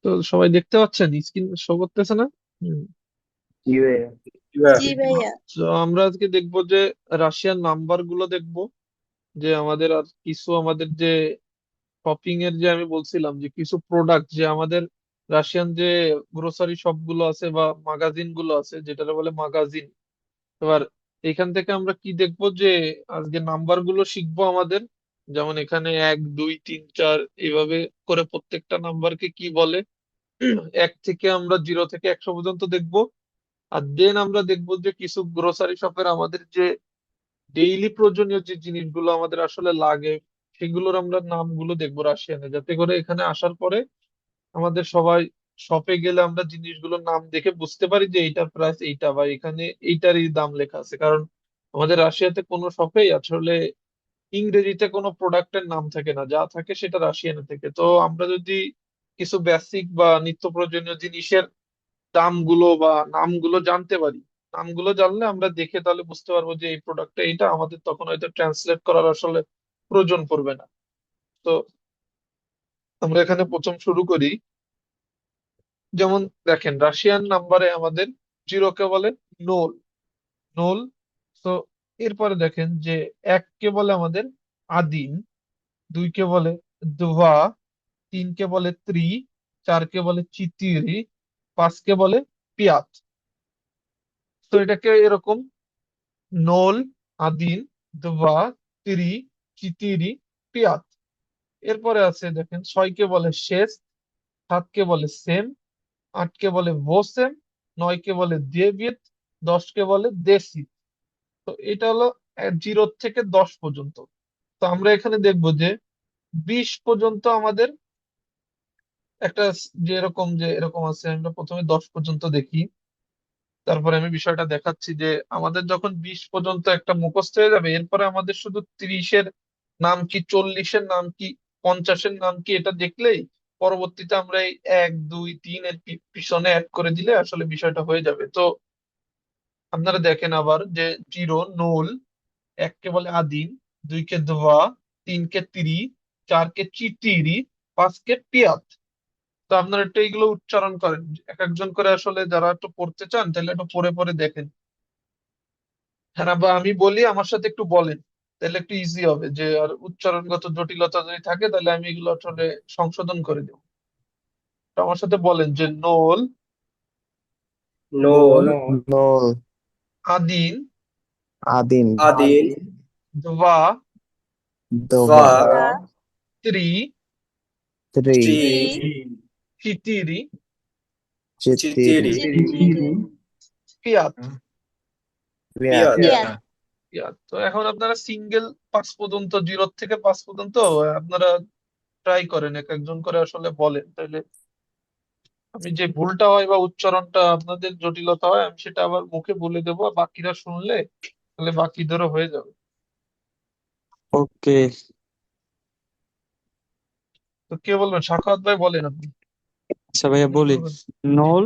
তো সবাই দেখতে পাচ্ছেন, স্ক্রিন শো করতেছে না? হুম। জি ভাইয়া। জি ভাইয়া। তো আমরা আজকে দেখবো যে রাশিয়ান নাম্বার গুলো দেখবো, যে আমাদের আর কিছু আমাদের যে শপিং এর যে আমি বলছিলাম যে কিছু প্রোডাক্ট যে আমাদের রাশিয়ান যে গ্রোসারি শপ গুলো আছে বা মাগাজিন গুলো আছে, যেটা বলে মাগাজিন। এবার এখান থেকে আমরা কি দেখবো যে আজকে নাম্বার গুলো শিখবো আমাদের। যেমন এখানে 1 2 3 4 এইভাবে করে প্রত্যেকটা নাম্বারকে কি বলে। এক থেকে আমরা 0 থেকে 100 পর্যন্ত দেখবো। আর দেন আমরা দেখবো যে কিছু গ্রোসারি শপের আমাদের যে ডেইলি প্রয়োজনীয় যে জিনিসগুলো আমাদের আসলে লাগে, সেগুলোর আমরা নামগুলো দেখবো রাশিয়ানে, যাতে করে এখানে আসার পরে আমাদের সবাই শপে গেলে আমরা জিনিসগুলোর নাম দেখে বুঝতে পারি যে এইটার প্রাইস এইটা, বা এখানে এইটারই দাম লেখা আছে। কারণ আমাদের রাশিয়াতে কোনো শপেই আসলে ইংরেজিতে কোনো প্রোডাক্টের নাম থাকে না, যা থাকে সেটা রাশিয়ানে থেকে। তো আমরা যদি কিছু বেসিক বা নিত্য প্রয়োজনীয় জিনিসের দামগুলো বা নামগুলো জানতে পারি, নামগুলো জানলে আমরা দেখে তাহলে বুঝতে পারবো যে এই প্রোডাক্টটা এইটা, আমাদের তখন হয়তো ট্রান্সলেট করার আসলে প্রয়োজন পড়বে না। তো আমরা এখানে প্রথম শুরু করি। যেমন দেখেন, রাশিয়ান নাম্বারে আমাদের জিরোকে বলে নোল। নোল। তো এরপরে দেখেন যে এককে বলে আমাদের আদিন, দুইকে বলে দুভা, তিনকে বলে ত্রি, চারকে বলে চিতিরি, পাঁচকে বলে পিয়াত। তো এটাকে এরকম: নোল, আদিন, দুভা, তিরি, চিতিরি, পিয়াত। এরপরে আছে দেখেন, ছয়কে বলে শেষ, সাতকে বলে সেম, আটকে বলে ভোসেম, নয়কে বলে দেবিত, দশকে বলে দেশি। তো এটা হলো 0 থেকে 10 পর্যন্ত। তো আমরা এখানে দেখবো যে 20 পর্যন্ত আমাদের একটা যে এরকম যে এরকম আছে। আমরা প্রথমে 10 পর্যন্ত দেখি, তারপরে আমি বিষয়টা দেখাচ্ছি যে আমাদের যখন 20 পর্যন্ত একটা মুখস্থ হয়ে যাবে, এরপরে আমাদের শুধু 30-এর নাম কি, 40-এর নাম কি, 50-এর নাম কি, এটা দেখলেই পরবর্তীতে আমরা এই 1 2 3 এর পিছনে অ্যাড করে দিলে আসলে বিষয়টা হয়ে যাবে। তো আপনারা দেখেন আবার যে জিরো নোল, এককে বলে আদিন, দুইকে ধোয়া, তিনকে তিরি, চারকে চিতিরি, পাঁচকে পিয়াত। তো আপনারা একটু এইগুলো উচ্চারণ করেন, এক একজন করে আসলে যারা একটু পড়তে চান তাহলে একটু পড়ে পড়ে দেখেন। হ্যাঁ, বা আমি বলি আমার সাথে একটু বলেন, তাহলে একটু ইজি হবে। যে আর উচ্চারণগত জটিলতা যদি থাকে তাহলে আমি এগুলো আসলে সংশোধন করে দেবো। তো আমার সাথে বলেন যে নোল, নোল, নোল, আদিন, আদিন, আদিন, ধোয়া, ভা, দোভা, ভা, ত্রি, ত্রি, ত্রি, ত্রি, চিতিরি, চিত্তিরি, চিতিরি, চিত্তিরি, পিয়াত। রিয়াত। পিয়াত। পিয়াত। পিয়াত। তো এখন আপনারা সিঙ্গেল 5 পর্যন্ত, 0 থেকে 5 পর্যন্ত আপনারা ট্রাই করেন, এক একজন করে আসলে বলেন, তাহলে আমি যে ভুলটা হয় বা উচ্চারণটা আপনাদের জটিলতা হয় আমি সেটা আবার মুখে বলে দেবো, আর বাকিরা শুনলে তাহলে বাকিদেরও হয়ে যাবে। ওকে। তো কে বলবেন? সাখাওয়াত ভাই বলেন আপনি। আচ্ছা ভাইয়া আপনি বলি। বলবেন। নোল,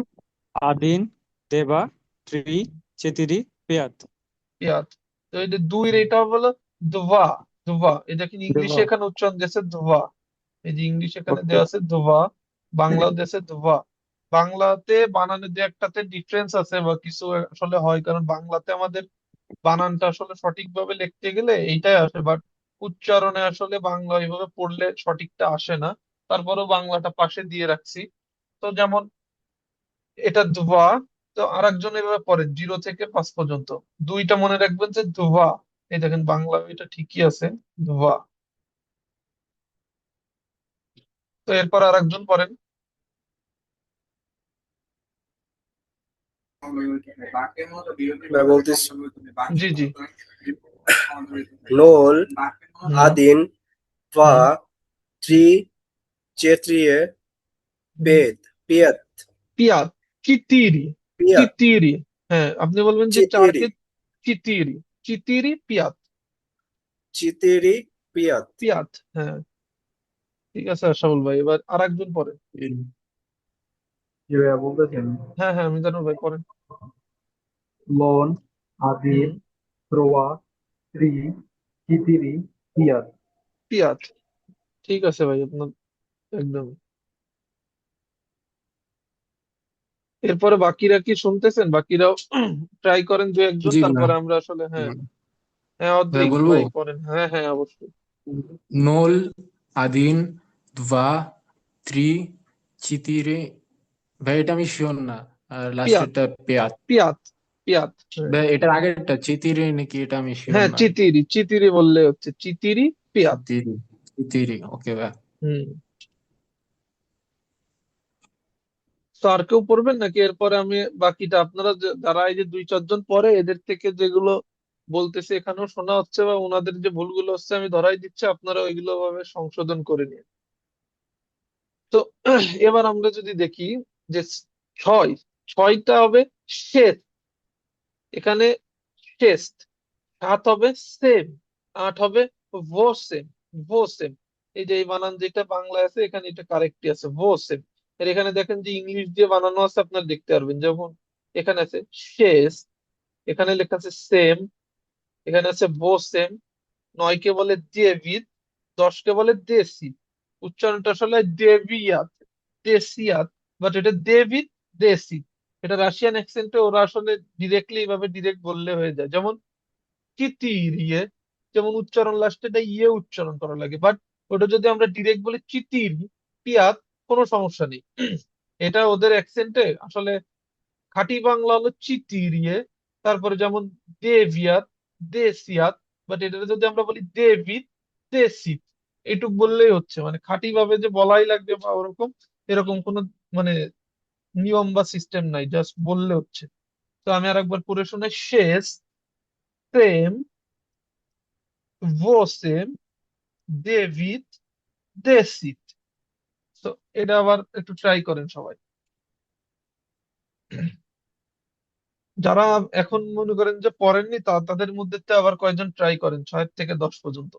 আদিন, দেবা, ত্রি, চেতিরি, পেয়াত। পিয়াত। তো এই যে দুইয়ের এটা হলো ধোয়া। ধোয়া, এই দেখেন দেবা। ইংলিশে এখানে উচ্চারণ দিয়েছে ধোয়া। এই যে ইংলিশ এখানে ওকে। দেওয়া আছে ধোয়া, বাংলা দেশে ধোয়া। বাংলাতে বানানের যে একটাতে ডিফারেন্স আছে বা কিছু আসলে হয়, কারণ বাংলাতে আমাদের বানানটা আসলে সঠিকভাবে লিখতে গেলে এইটাই আসে, বাট উচ্চারণে আসলে বাংলা এইভাবে পড়লে সঠিকটা আসে না। তারপরেও বাংলাটা পাশে দিয়ে রাখছি। তো যেমন এটা ধোয়া, তো আর একজন এভাবে পড়েন 0 থেকে 5 পর্যন্ত। দুইটা মনে রাখবেন যে ধোয়া। এই দেখেন বাংলা এটা ঠিকই আছে, ধোয়া। তো এরপর আর একজন পড়েন। मैं বলতেছি। জি জি। নোল, হুম। আদিন, ভা, হুম। ত্রি, চেত্রিয়ে, হুম। পেত, পিয়াত, পিয়াত। চিতিরি। পিয়াত, চিতিরি। হ্যাঁ, আপনি বলবেন যে চিতিরি, চারকে চিতিরি। চিতিরি পিয়াত। চিতিরি, পিয়াত। পিয়াত, হ্যাঁ। ঠিক আছে আশাফুল ভাই, এবার আর একজন পড়েন। জি ভাইয়া বলতেছেন। হ্যাঁ হ্যাঁ, মিজানুর ভাই পড়েন। লোন, হুম। আদির, রোয়া, ত্রি, চিতিরি, পিয়ার। পিয়াত। ঠিক আছে ভাই, আপনার একদম। এরপরে বাকিরা কি শুনতেছেন? বাকিরাও ট্রাই করেন দু একজন, জি ভাইয়া। তারপরে আমরা আসলে হ্যাঁ। হ্যাঁ ভাইয়া অদ্রিক বলবো? ভাই পড়েন, হ্যাঁ হ্যাঁ অবশ্যই। নোল, আদিন, dva, ত্রি, চিতিরে। ভাই এটা আমি শিওর না। আর পিয়াত, লাস্টেরটা পেয়াত। পিয়াত, পিয়াত, হ্যাঁ। ভাই এটার আগেরটা চিতিরে নাকি, এটা আমি শিওর হ্যাঁ না। চিতিরি, চিতিরি বললে হচ্ছে চিতিরি, পিয়াত। চিতিরি, চিতিরি, ওকে ভাই। হুম। তো আর কেউ পড়বেন নাকি? এরপরে আমি বাকিটা আপনারা যারা এই যে দুই চারজন পড়ে এদের থেকে যেগুলো বলতেছে এখানেও শোনা হচ্ছে বা ওনাদের যে ভুলগুলো হচ্ছে আমি ধরাই দিচ্ছি, আপনারা ওইগুলো ভাবে সংশোধন করে নিন। তো এবার আমরা যদি দেখি যে ছয়, ছয়টা হবে শেষ, এখানে শেষ। সাত হবে সেম, আট হবে ভোসেম, ভোসেম। এই যে এই বানান যেটা বাংলায় আছে এখানে এটা কারেক্টই আছে, ভোসেম। এর এখানে দেখেন যে ইংলিশ দিয়ে বানানো আছে, আপনারা দেখতে পারবেন, যেমন এখানে আছে শেষ, এখানে লেখা আছে সেম, এখানে আছে ভোসেম। নয়কে বলে ডেভিড, দশকে বলে দেশি। উচ্চারণটা আসলে দেবিয়াত, দেসিয়াত, বাট এটা ডেভিড, দেশি। এটা রাশিয়ান অ্যাকসেন্টে ওরা আসলে ডিরেক্টলি এইভাবে ডিরেক্ট বললে হয়ে যায়, যেমন চিতির ইয়ে, যেমন উচ্চারণ লাস্টে এটা ইয়ে উচ্চারণ করা লাগে, বাট ওটা যদি আমরা ডিরেক্ট বলি চিতির পিয়াত, কোনো সমস্যা নেই। এটা ওদের অ্যাকসেন্টে আসলে খাঁটি বাংলা হলো চিতিরিয়ে, তারপরে যেমন দেভিয়াত, দেশিয়াত, বাট এটা যদি আমরা বলি দেবিত, দেশিত, এইটুক বললেই হচ্ছে, মানে খাঁটি ভাবে যে বলাই লাগবে বা ওরকম এরকম কোনো মানে নিয়ম বা সিস্টেম নাই, জাস্ট বললে হচ্ছে। তো আমি আর একবার পড়ে শোনাই, শেষ, সেম, ভোসেম, ডেভিড, দেশিত। তো এটা আবার একটু ট্রাই করেন সবাই, যারা এখন মনে করেন যে পড়েননি তাদের মধ্যে থেকে আবার কয়েকজন ট্রাই করেন 6 থেকে 10 পর্যন্ত।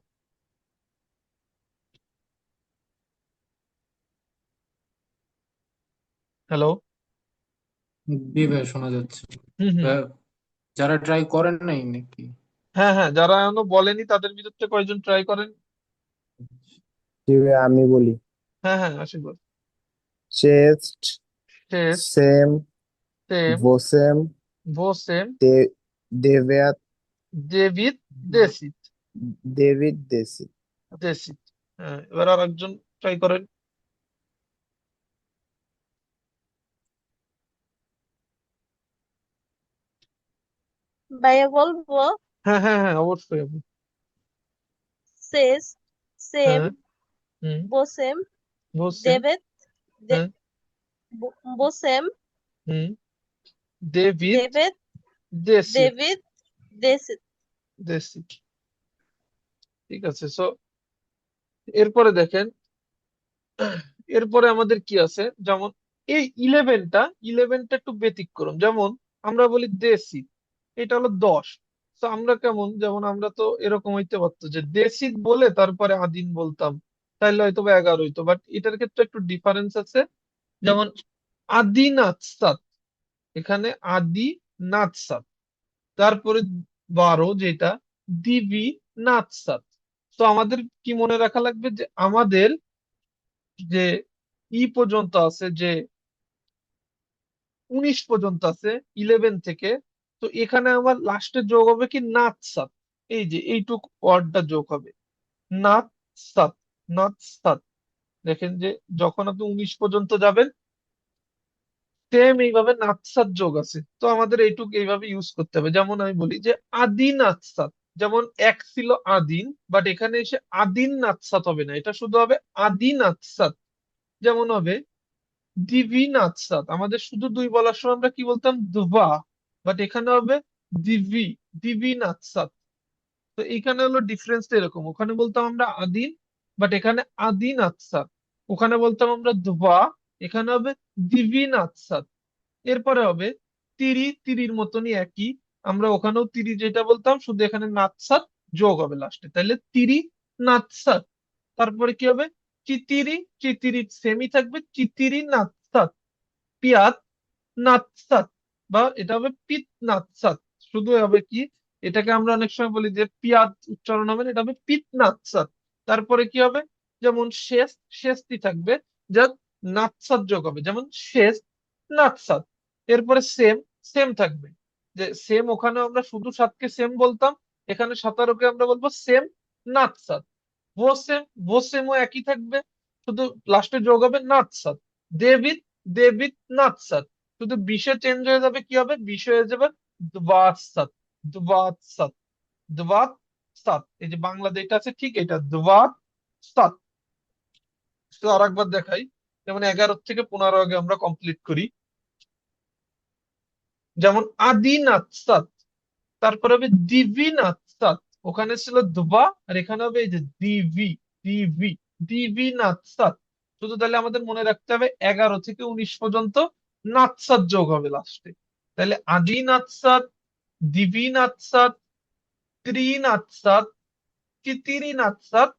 হ্যালো। জি ভাই, শোনা যাচ্ছে। হুম হুম। ভাইয়া, যারা ট্রাই করেন নাই নাকি? হ্যাঁ হ্যাঁ, যারা এখনো বলেনি তাদের ভিতর থেকে কয়েকজন ট্রাই করেন। জি ভাই, আমি বলি। হ্যাঁ হ্যাঁ আশীর্বাদ। চেস্ট, টেস্ট, সেম, সেম, ভোসেম, ভোসেম, দেবেয়াত, ডেভিড, দেশিত, ডেভিড, দেসি। দেশিত। হ্যাঁ এবার আর একজন ট্রাই করেন। ভাইয়া বলবো? হ্যাঁ হ্যাঁ হ্যাঁ অবশ্যই আপনি। শেষ, সেম, হ্যাঁ। হুম। বোসেম, ভোসেম। ডেভিড, হ্যাঁ। বোসেম, হুম। ডেভিড, ডেভিড, দেশিত, ডেভিড, দেশিত। দেশিত। ঠিক আছে। সো এরপরে দেখেন, এরপরে আমাদের কি আছে, যেমন এই ইলেভেনটা, ইলেভেনটা একটু ব্যতিক্রম, যেমন আমরা বলি দেশি, এটা হলো 10। তো আমরা কেমন, যেমন আমরা তো এরকম হইতে পারতো যে দেশি বলে তারপরে আদিন বলতাম, তাইলে হয়তো বা 11 হইতো, বাট এটার ক্ষেত্রে একটু ডিফারেন্স আছে। যেমন আদি নাৎসাত, এখানে আদি নাৎসাত, তারপরে 12 যেটা দিবি নাৎসাত। তো আমাদের কি মনে রাখা লাগবে যে আমাদের যে পর্যন্ত আছে, যে 19 পর্যন্ত আছে 11 থেকে, তো এখানে আমার লাস্টে যোগ হবে কি নাৎসাত, এই যে এইটুক ওয়ার্ডটা যোগ হবে নাৎসাত, নাৎসাত। দেখেন যে যখন আপনি 19 পর্যন্ত যাবেন সেম এইভাবে নাৎসাত যোগ আছে, তো আমাদের এইটুক এইভাবে ইউজ করতে হবে। যেমন আমি বলি যে আদিন নাৎসাত, যেমন এক ছিল আদিন, বাট এখানে এসে আদিন নাৎসাত হবে না, এটা শুধু হবে আদিন নাৎসাত। যেমন হবে দিভিনাৎসাত, আমাদের শুধু দুই বলার সময় আমরা কি বলতাম দুভা, বাট এখানে হবে দিভি, দিভিনাৎসাত। তো এখানে হলো ডিফারেন্সটা এরকম, ওখানে বলতাম আমরা আদিন, বাট এখানে আদিনাৎসাত। ওখানে বলতাম আমরা দুভা, এখানে হবে দিভিনাৎসাত। এরপরে হবে তিরি, তিরির মতনই একই, আমরা ওখানেও তিরি যেটা বলতাম, শুধু এখানে নাৎসাত যোগ হবে লাস্টে, তাহলে তিরি নাৎসাত। তারপরে কি হবে চিতিরি, চিতিরি সেমই থাকবে, চিতিরি নাৎসাত। পিয়াত নাৎসাত, বা এটা হবে পিত নাৎসাত। শুধু হবে কি, এটাকে আমরা অনেক সময় বলি যে পিয়াত উচ্চারণ হবে না, এটা হবে পিত নাৎসাত। তারপরে কি হবে, যেমন শেষ, শেষটি থাকবে, যা নাৎসাত যোগ হবে, যেমন শেষ নাৎসাত। এরপরে সেম, সেম থাকবে, যে সেম ওখানে আমরা শুধু সাতকে সেম বলতাম, এখানে 17কে আমরা বলবো সেম নাচ সাত। ভোসেম, ভোসেমও একই থাকবে, শুধু লাস্টে যোগ হবে নাচ সাত। দেবিত, দেবিত নাচ সাত, শুধু বিশে চেঞ্জ হয়ে যাবে, কি হবে, বিশে হয়ে যাবে দ্বাত সাত, দ্বাত সাত, দ্বাত সাত। এই যে বাংলা যেটা আছে ঠিক এটা, দ্বাত সাত। তো আর একবার দেখাই, যেমন 11 থেকে 15 আগে আমরা কমপ্লিট করি। যেমন আদিনাথ সাত, তারপরে হবে দিবিনাথ সাত, ওখানে ছিল ধবা আর এখানে হবে এই যে দিবি, দিবি, দিবিনাথ সাত। শুধু তাহলে আমাদের মনে রাখতে হবে 11 থেকে 19 পর্যন্ত নাৎসাত যোগ হবে লাস্টে। তাহলে আদিনাথ সাত, দিবিনাথ সাত, ত্রিনাথ সাত, তিতিরিনাথ সাত,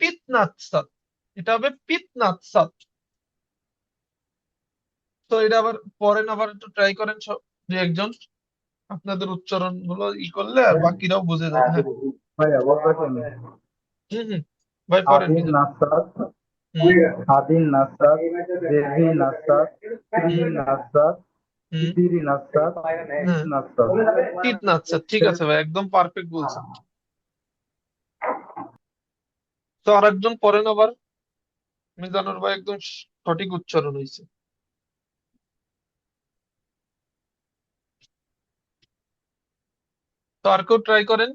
পিতনাথ সাত। এটা হবে পিতনাথ সাত। তো এটা আবার পড়েন, আবার একটু ট্রাই করেন সব দু একজন, আপনাদের উচ্চারণ গুলো করলে আর বাকিরাও বুঝে যাবে। হ্যাঁ, ভাইয়া বলতেছেন হুম হুম, ভাই পড়েন আদিন মিজান। নাসাদ, হুম আদিন নাসাদ, দেবী নাসাদ, ত্রি হুম নাসাদ, হুম, তিতিরি নাসাদ, হ্যাঁ, নাসাদ। আচ্ছা ঠিক আছে ভাই, একদম পারফেক্ট বলছেন। তো আরেকজন পড়েন আবার, মিজানুর ভাই একদম সঠিক উচ্চারণ হয়েছে। তো আর কেউ ট্রাই করেন,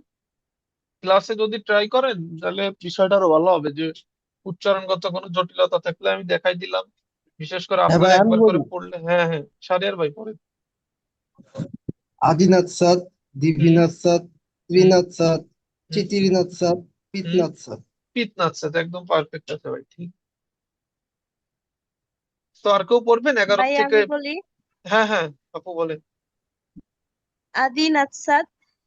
ক্লাসে যদি ট্রাই করেন তাহলে বিষয়টা আরো ভালো হবে, যে উচ্চারণগত কোনো জটিলতা থাকলে আমি দেখাই দিলাম, বিশেষ করে হ্যাঁ আপনারা ভাই আমি একবার করে বলি পড়লে। হ্যাঁ হ্যাঁ, সারিয়ার ভাই পড়েন। আদিনাথ সাদ, হুম দিবিনাথ সাদ, হুম ত্রিনাথ সাদ, হুম চিতিরিনাথ সাদ, হুম, পিতনাথ সাদ। পিতনাথ, একদম পারফেক্ট আছে ভাই, ঠিক। তো আর কেউ পড়বেন 11 ভাইয়া থেকে? আমি বলি, হ্যাঁ হ্যাঁ, আপু বলেন। আদিনাথ সাত,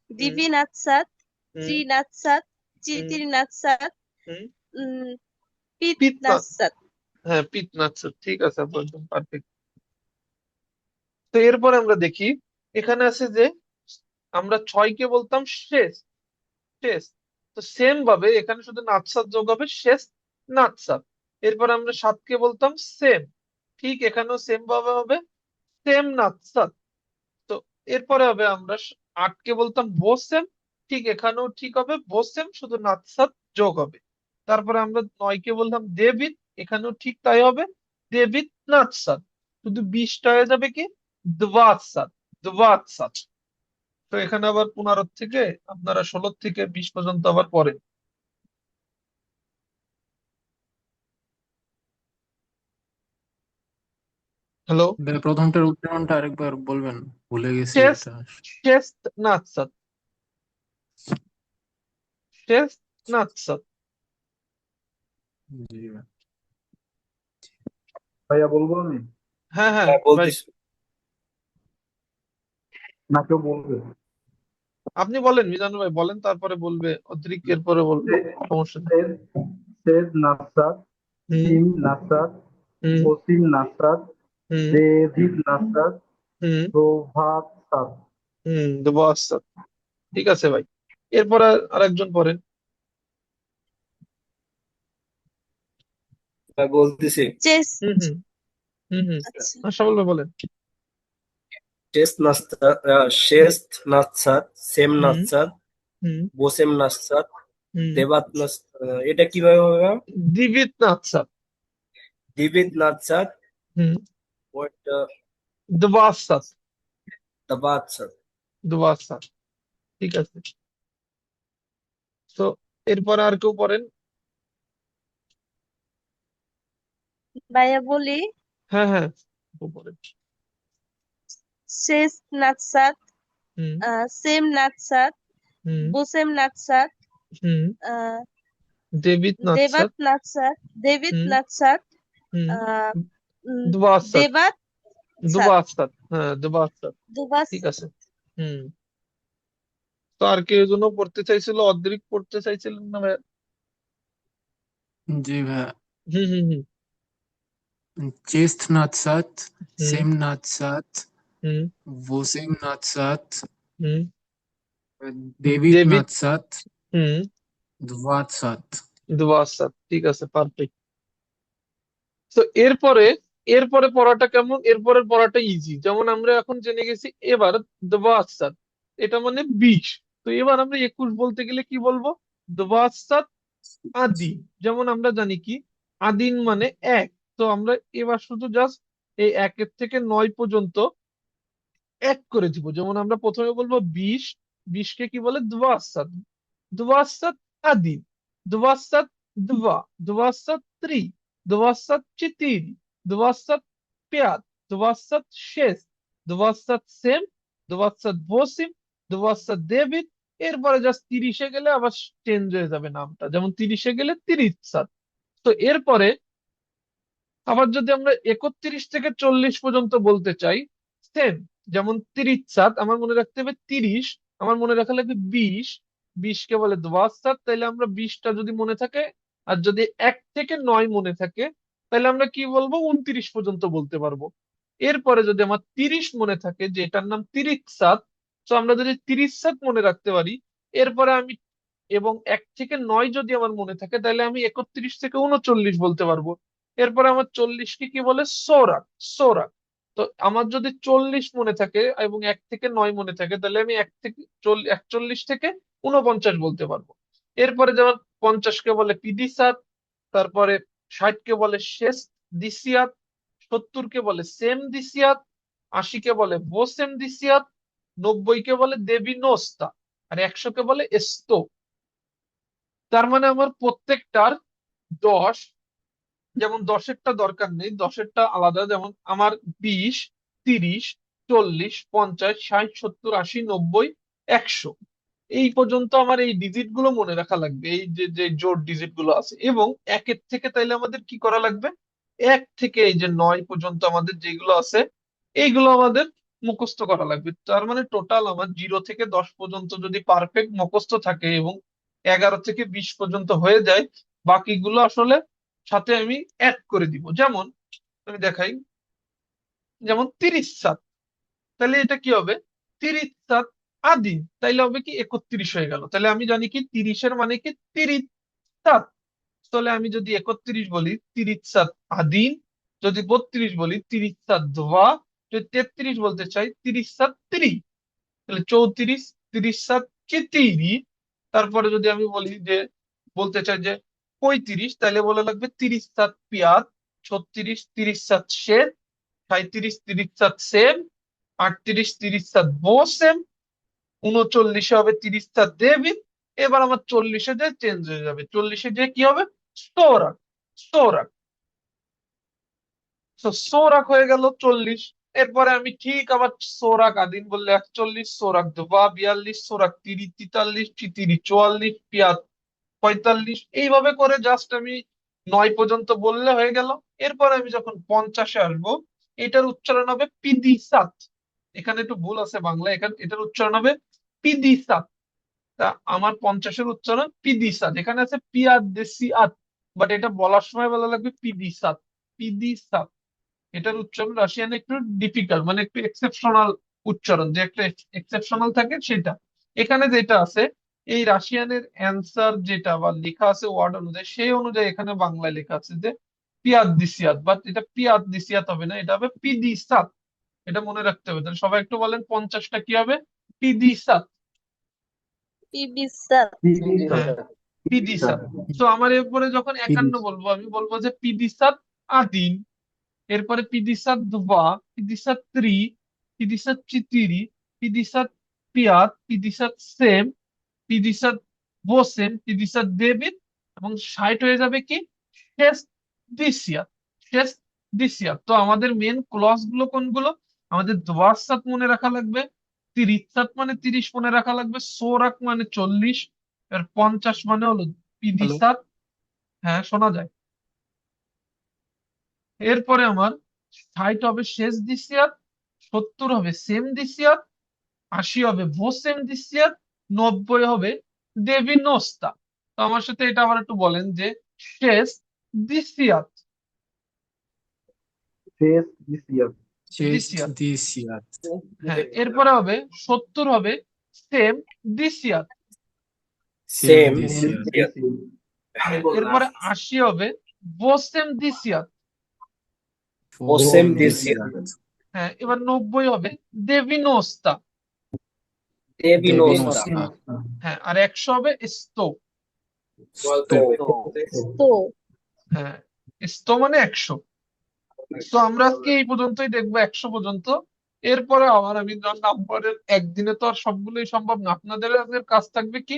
হুম দিবিনাথ সাত, হুম ত্রিনাথ সাত, হুম চিতিরনাথ সাত, হুম, উম, পিতনাথ পিতনাথ, সাত। হ্যাঁ পিতনাথ, ঠিক আছে আপু, একদম পারফেক্ট। তো এরপরে আমরা দেখি, এখানে আছে যে আমরা 6কে বলতাম শেষ, শেষ। তো সেম ভাবে এখানে শুধু নাৎসাত যোগ হবে, শেষ নাৎসাত। এরপর আমরা 7কে বলতাম সেম, ঠিক এখানেও সেম ভাবে হবে, সেম নাৎসাত। তো এরপরে হবে আমরা 8কে বলতাম বোসেম, ঠিক এখানেও ঠিক হবে বোসেম, শুধু নাৎসাত যোগ হবে। তারপরে আমরা 9কে বললাম দেবিত, এখানেও ঠিক তাই হবে, দেবিত নাৎসাত, শুধু 20টা হয়ে যাবে কি দ্বাৎসাত, দ্বাৎসাত। তো এখানে আবার 15 থেকে আপনারা 16 থেকে 20 পর্যন্ত আবার পড়েন। হ্যালো, ভাই প্রথমটার উচ্চারণটা আরেকবার বলবেন, ভুলে গেছি শেষ, এটা। শেষ নাৎসাত, শেষ নাৎসাত। জি ভাই। ভাইয়া বলবো আমি হ্যাঁ হ্যাঁ হ্যাঁ ভাই, বলতেছি। না কেউ বলবে? আপনি বলেন, মিজানুর ভাই বলেন, তারপরে বলবে অদ্রিক, এরপরে বলবো, সমস্যা নেই। সেদ, সেদ নাসাদ, হুম সিম নাসাদ, হুম ওসিম নাসাদ, হুম দেবিব নাসাদ, হুম প্রভাত সাদ। দেবো আচ্ছা, ঠিক আছে ভাই। এরপরে আরেকজন পড়েন। হ্যাঁ বলতেছি। চেস, হুম হুম হুম, আচ্ছা, সবল ভাই বলেন। শেষ নাসাদ, সেম হুম নাসাদ, হুম বোসেম নাসাদ, হুম, দেবাত নাসাদ। এটা কিভাবে হবে ম্যাম? দিবিত আচ্ছা, দিবিত নাসাদ, হুম ওটা দেবো আচ্ছা, দাবাত সাদ। দেবো আচ্ছা, ঠিক আছে। তো এরপরে আর কেউ পড়েন? ভাইয়া বলি, হ্যাঁ হ্যাঁ, আপু পড়েন। শেষ নাথ সাত, হুম সেম নাথ সাত, হুম বোসেম নাথ সাত, হুম, আহ, দেবিত আচ্ছা, দেবাত নাথ সাত, দেবিত হুম নাথ সাত, হুম, আহ, দেবো আচ্ছা, দেবাত দেবো সাত, আচ্ছা, হ্যাঁ দেবো আচ্ছা, দুবাস। ঠিক আছে। হুম, তো আর কেউ জন্য পড়তে চাইছিল, অদ্রিক পড়তে চাইছিলেন না ভাই? জি ভাই। হুম হুম হুম চেস্ট নাথ সাদ, হুম সেম নাথ সাদ, হুম ভোসেম নাথ সাদ, হুম, দেবিত ডেভিড, নাথ সাদ, হুম ধ্বাত সাদ। দেবো আচ্ছা, ঠিক আছে পারফেক্ট। তো এরপরে এরপরে পড়াটা কেমন, এরপরের পড়াটা ইজি। যেমন আমরা এখন জেনে গেছি এবার দবাসাত, এটা মানে 20। তো এবার আমরা 21 বলতে গেলে কি বলবো? দবাসাত আদিন। যেমন আমরা জানি কি আদিন মানে 1। তো আমরা এবার শুধু জাস্ট এই 1 থেকে 9 পর্যন্ত এক করে দিব। যেমন আমরা প্রথমে বলবো 20, 20 কে কি বলে? দবাসাত, দবাসাত আদিন, দবাসাত dva, dvadsat tri, dvadsat четыре, dvadsat пять, dvadsat шесть, dvadsat семь, 28, 29। এরপরে জাস্ট 30-এ গেলে আবার চেঞ্জ হয়ে যাবে নামটা, যেমন 30-এ গেলে 30। তো এরপরে আবার যদি আমরা 31 থেকে 40 পর্যন্ত বলতে চাই, সেম। যেমন 30, আমার মনে রাখতে হবে 30, আমার মনে রাখা লাগবে 20, 20-কে বলে দোয়াসাত। তাইলে আমরা 20টা যদি মনে থাকে, আর যদি 1 থেকে 9 মনে থাকে, তাহলে আমরা কি বলবো? 29 পর্যন্ত বলতে পারবো। এরপরে যদি আমার 30 মনে থাকে, যে এটার নাম 30, তো আমরা যদি 30 মনে রাখতে পারি, এরপরে আমি এবং 1 থেকে 9 যদি আমার মনে থাকে, তাহলে আমি 31 থেকে 39 বলতে পারবো। এরপরে আমার 40-কে কি বলে? সোরাক, সোরাক। তো আমার যদি 40 মনে থাকে এবং 1 থেকে 9 মনে থাকে, তাহলে আমি 41 থেকে 49 বলতে পারবো। এরপরে যেমন 50-কে বলে পিদিসাত, তারপরে 60-কে বলে শেষ দিসিয়াত, 70-কে বলে সেম দিসিয়াত, 80-কে বলে বোসেম দিসিয়াত, 90-কে বলে দেবী নোস্তা, আর 100-কে বলে এস্তো। তার মানে আমার প্রত্যেকটার 10, যেমন 10-এরটা দরকার নেই, 10-এরটা আলাদা। যেমন আমার 20, 30, 40, 50, 60, 70, 80, 90, 100, এই পর্যন্ত আমার এই ডিজিট গুলো মনে রাখা লাগবে, এই যে যে জোড় ডিজিট গুলো আছে। এবং 1-এর থেকে তাইলে আমাদের কি করা লাগবে? 1 থেকে এই যে 9 পর্যন্ত আমাদের যেগুলো আছে, এইগুলো আমাদের মুখস্থ করা লাগবে। তার মানে টোটাল আমার 0 থেকে 10 পর্যন্ত যদি পারফেক্ট মুখস্থ থাকে এবং 11 থেকে 20 পর্যন্ত হয়ে যায়, বাকিগুলো আসলে সাথে আমি অ্যাড করে দিব। যেমন আমি দেখাই, যেমন 30, তাহলে এটা কি হবে? 30 আদিন, তাইলে হবে কি 31 হয়ে গেল। তাহলে আমি জানি কি 30-এর মানে কি 30। তাহলে আমি যদি 31 বলি 30 আদিন, যদি 32 বলি 30 যদি 33 বলতে চাই 30 তাহলে 34, 30 তারপরে যদি আমি বলি যে বলতে চাই যে 35, তাহলে বলা লাগবে 30 36, 30 37 37 38, 37 39 হবে 30 এবার আমার 40-এ যে চেঞ্জ হয়ে যাবে, 40-এ যে কি হবে? সোরাক, সোরাক। তো সোরাক হয়ে গেল 40। এরপরে আমি ঠিক আবার সোরাক আদিন বললে 41, সোরাক দুবা 42, সোরাক 30, 43, 34, 44, 45, এইভাবে করে জাস্ট আমি 9 পর্যন্ত বললে হয়ে গেল। এরপরে আমি যখন 50-এ আসবো, এটার উচ্চারণ হবে পিদিসাত। এখানে একটু ভুল আছে বাংলা, এখানে এটার উচ্চারণ হবে পিদিসাত। তা আমার 50-এর উচ্চারণ পিদিসাত, এখানে আছে পিয়াদ দেসি আত, বাট এটা বলার সময় বলা লাগবে পিদিসাত, পিদিসাত। এটার উচ্চারণ রাশিয়ানে একটু ডিফিকাল্ট, মানে একটু এক্সেপশনাল উচ্চারণ, যে একটা এক্সেপশনাল থাকে সেটা। এখানে যেটা আছে, এই রাশিয়ানের অ্যান্সার যেটা বা লেখা আছে ওয়ার্ড অনুযায়ী, সেই অনুযায়ী এখানে বাংলায় লেখা আছে যে পিয়াদ দিসিয়াত, বাট এটা পিয়াদ দিসিয়াত হবে না, এটা হবে পিদিসাত। এটা মনে রাখতে হবে। তাহলে সবাই একটু বলেন 50-টা কি হবে? পিদিসাত। পিবিসাত, হ্যাঁ, পিদিসাত। তো আমার এরপরে যখন 51 বলবো, আমি বলবো যে পিদিসাত আদিন, এরপরে পিদিসাত dva, পিদিসাত tri, পিদিসাত четыре, পিদিসাত пять, পিদিসাত семь, পিদিসাত восемь, পিদিসাত девять, এবং 60 হয়ে যাবে কি শেষ দিসিয়াত, শেষ দিসিয়াত। তো আমাদের মেন ক্লজ গুলো কোনগুলো? আমাদের দোয়াসাত মনে রাখা লাগবে, 30 মানে 30 মনে রাখা লাগবে, সোরাক মানে 40, আর 50 মানে হলো হ্যালো, পিদিসাত। হ্যাঁ, শোনা যায়। এরপরে আমার 60 হবে শেষ দিসিয়াত, 70 হবে সেম দিসিয়াত, 80 হবে ভোসেম দিসিয়াত, 90 হবে দেবী নোস্তা। তো আমার সাথে এটা আবার একটু বলেন যে শেষ দিসিয়াত, শেষ দিসিয়াত, চেস্ট দিসিয়াত। দিসিয়াত, হ্যাঁ, এরপরে হবে 70 হবে সেম দিসিয়াত। সেম সেম দিসিয়াত, দিসিয়াত, হ্যাঁ, এরপরে 80 হবে ভোসেম দিসিয়াত। ওসেম দেশিয়াত হ্যাঁ, এবার 90 হবে দেবিনোস্তা। দেবিনোস্তা দেবিনোস্তা হ্যাঁ, আর 100 হবে স্তো। স্তো তো হ্যাঁ, স্তো মানে 100। তো আমরা আজকে এই পর্যন্তই দেখবো, 100 পর্যন্ত। এরপরে আবার আমি নাম্বারের একদিনে তো আর সবগুলোই সম্ভব না। আপনাদের আজকের কাজ থাকবে কি,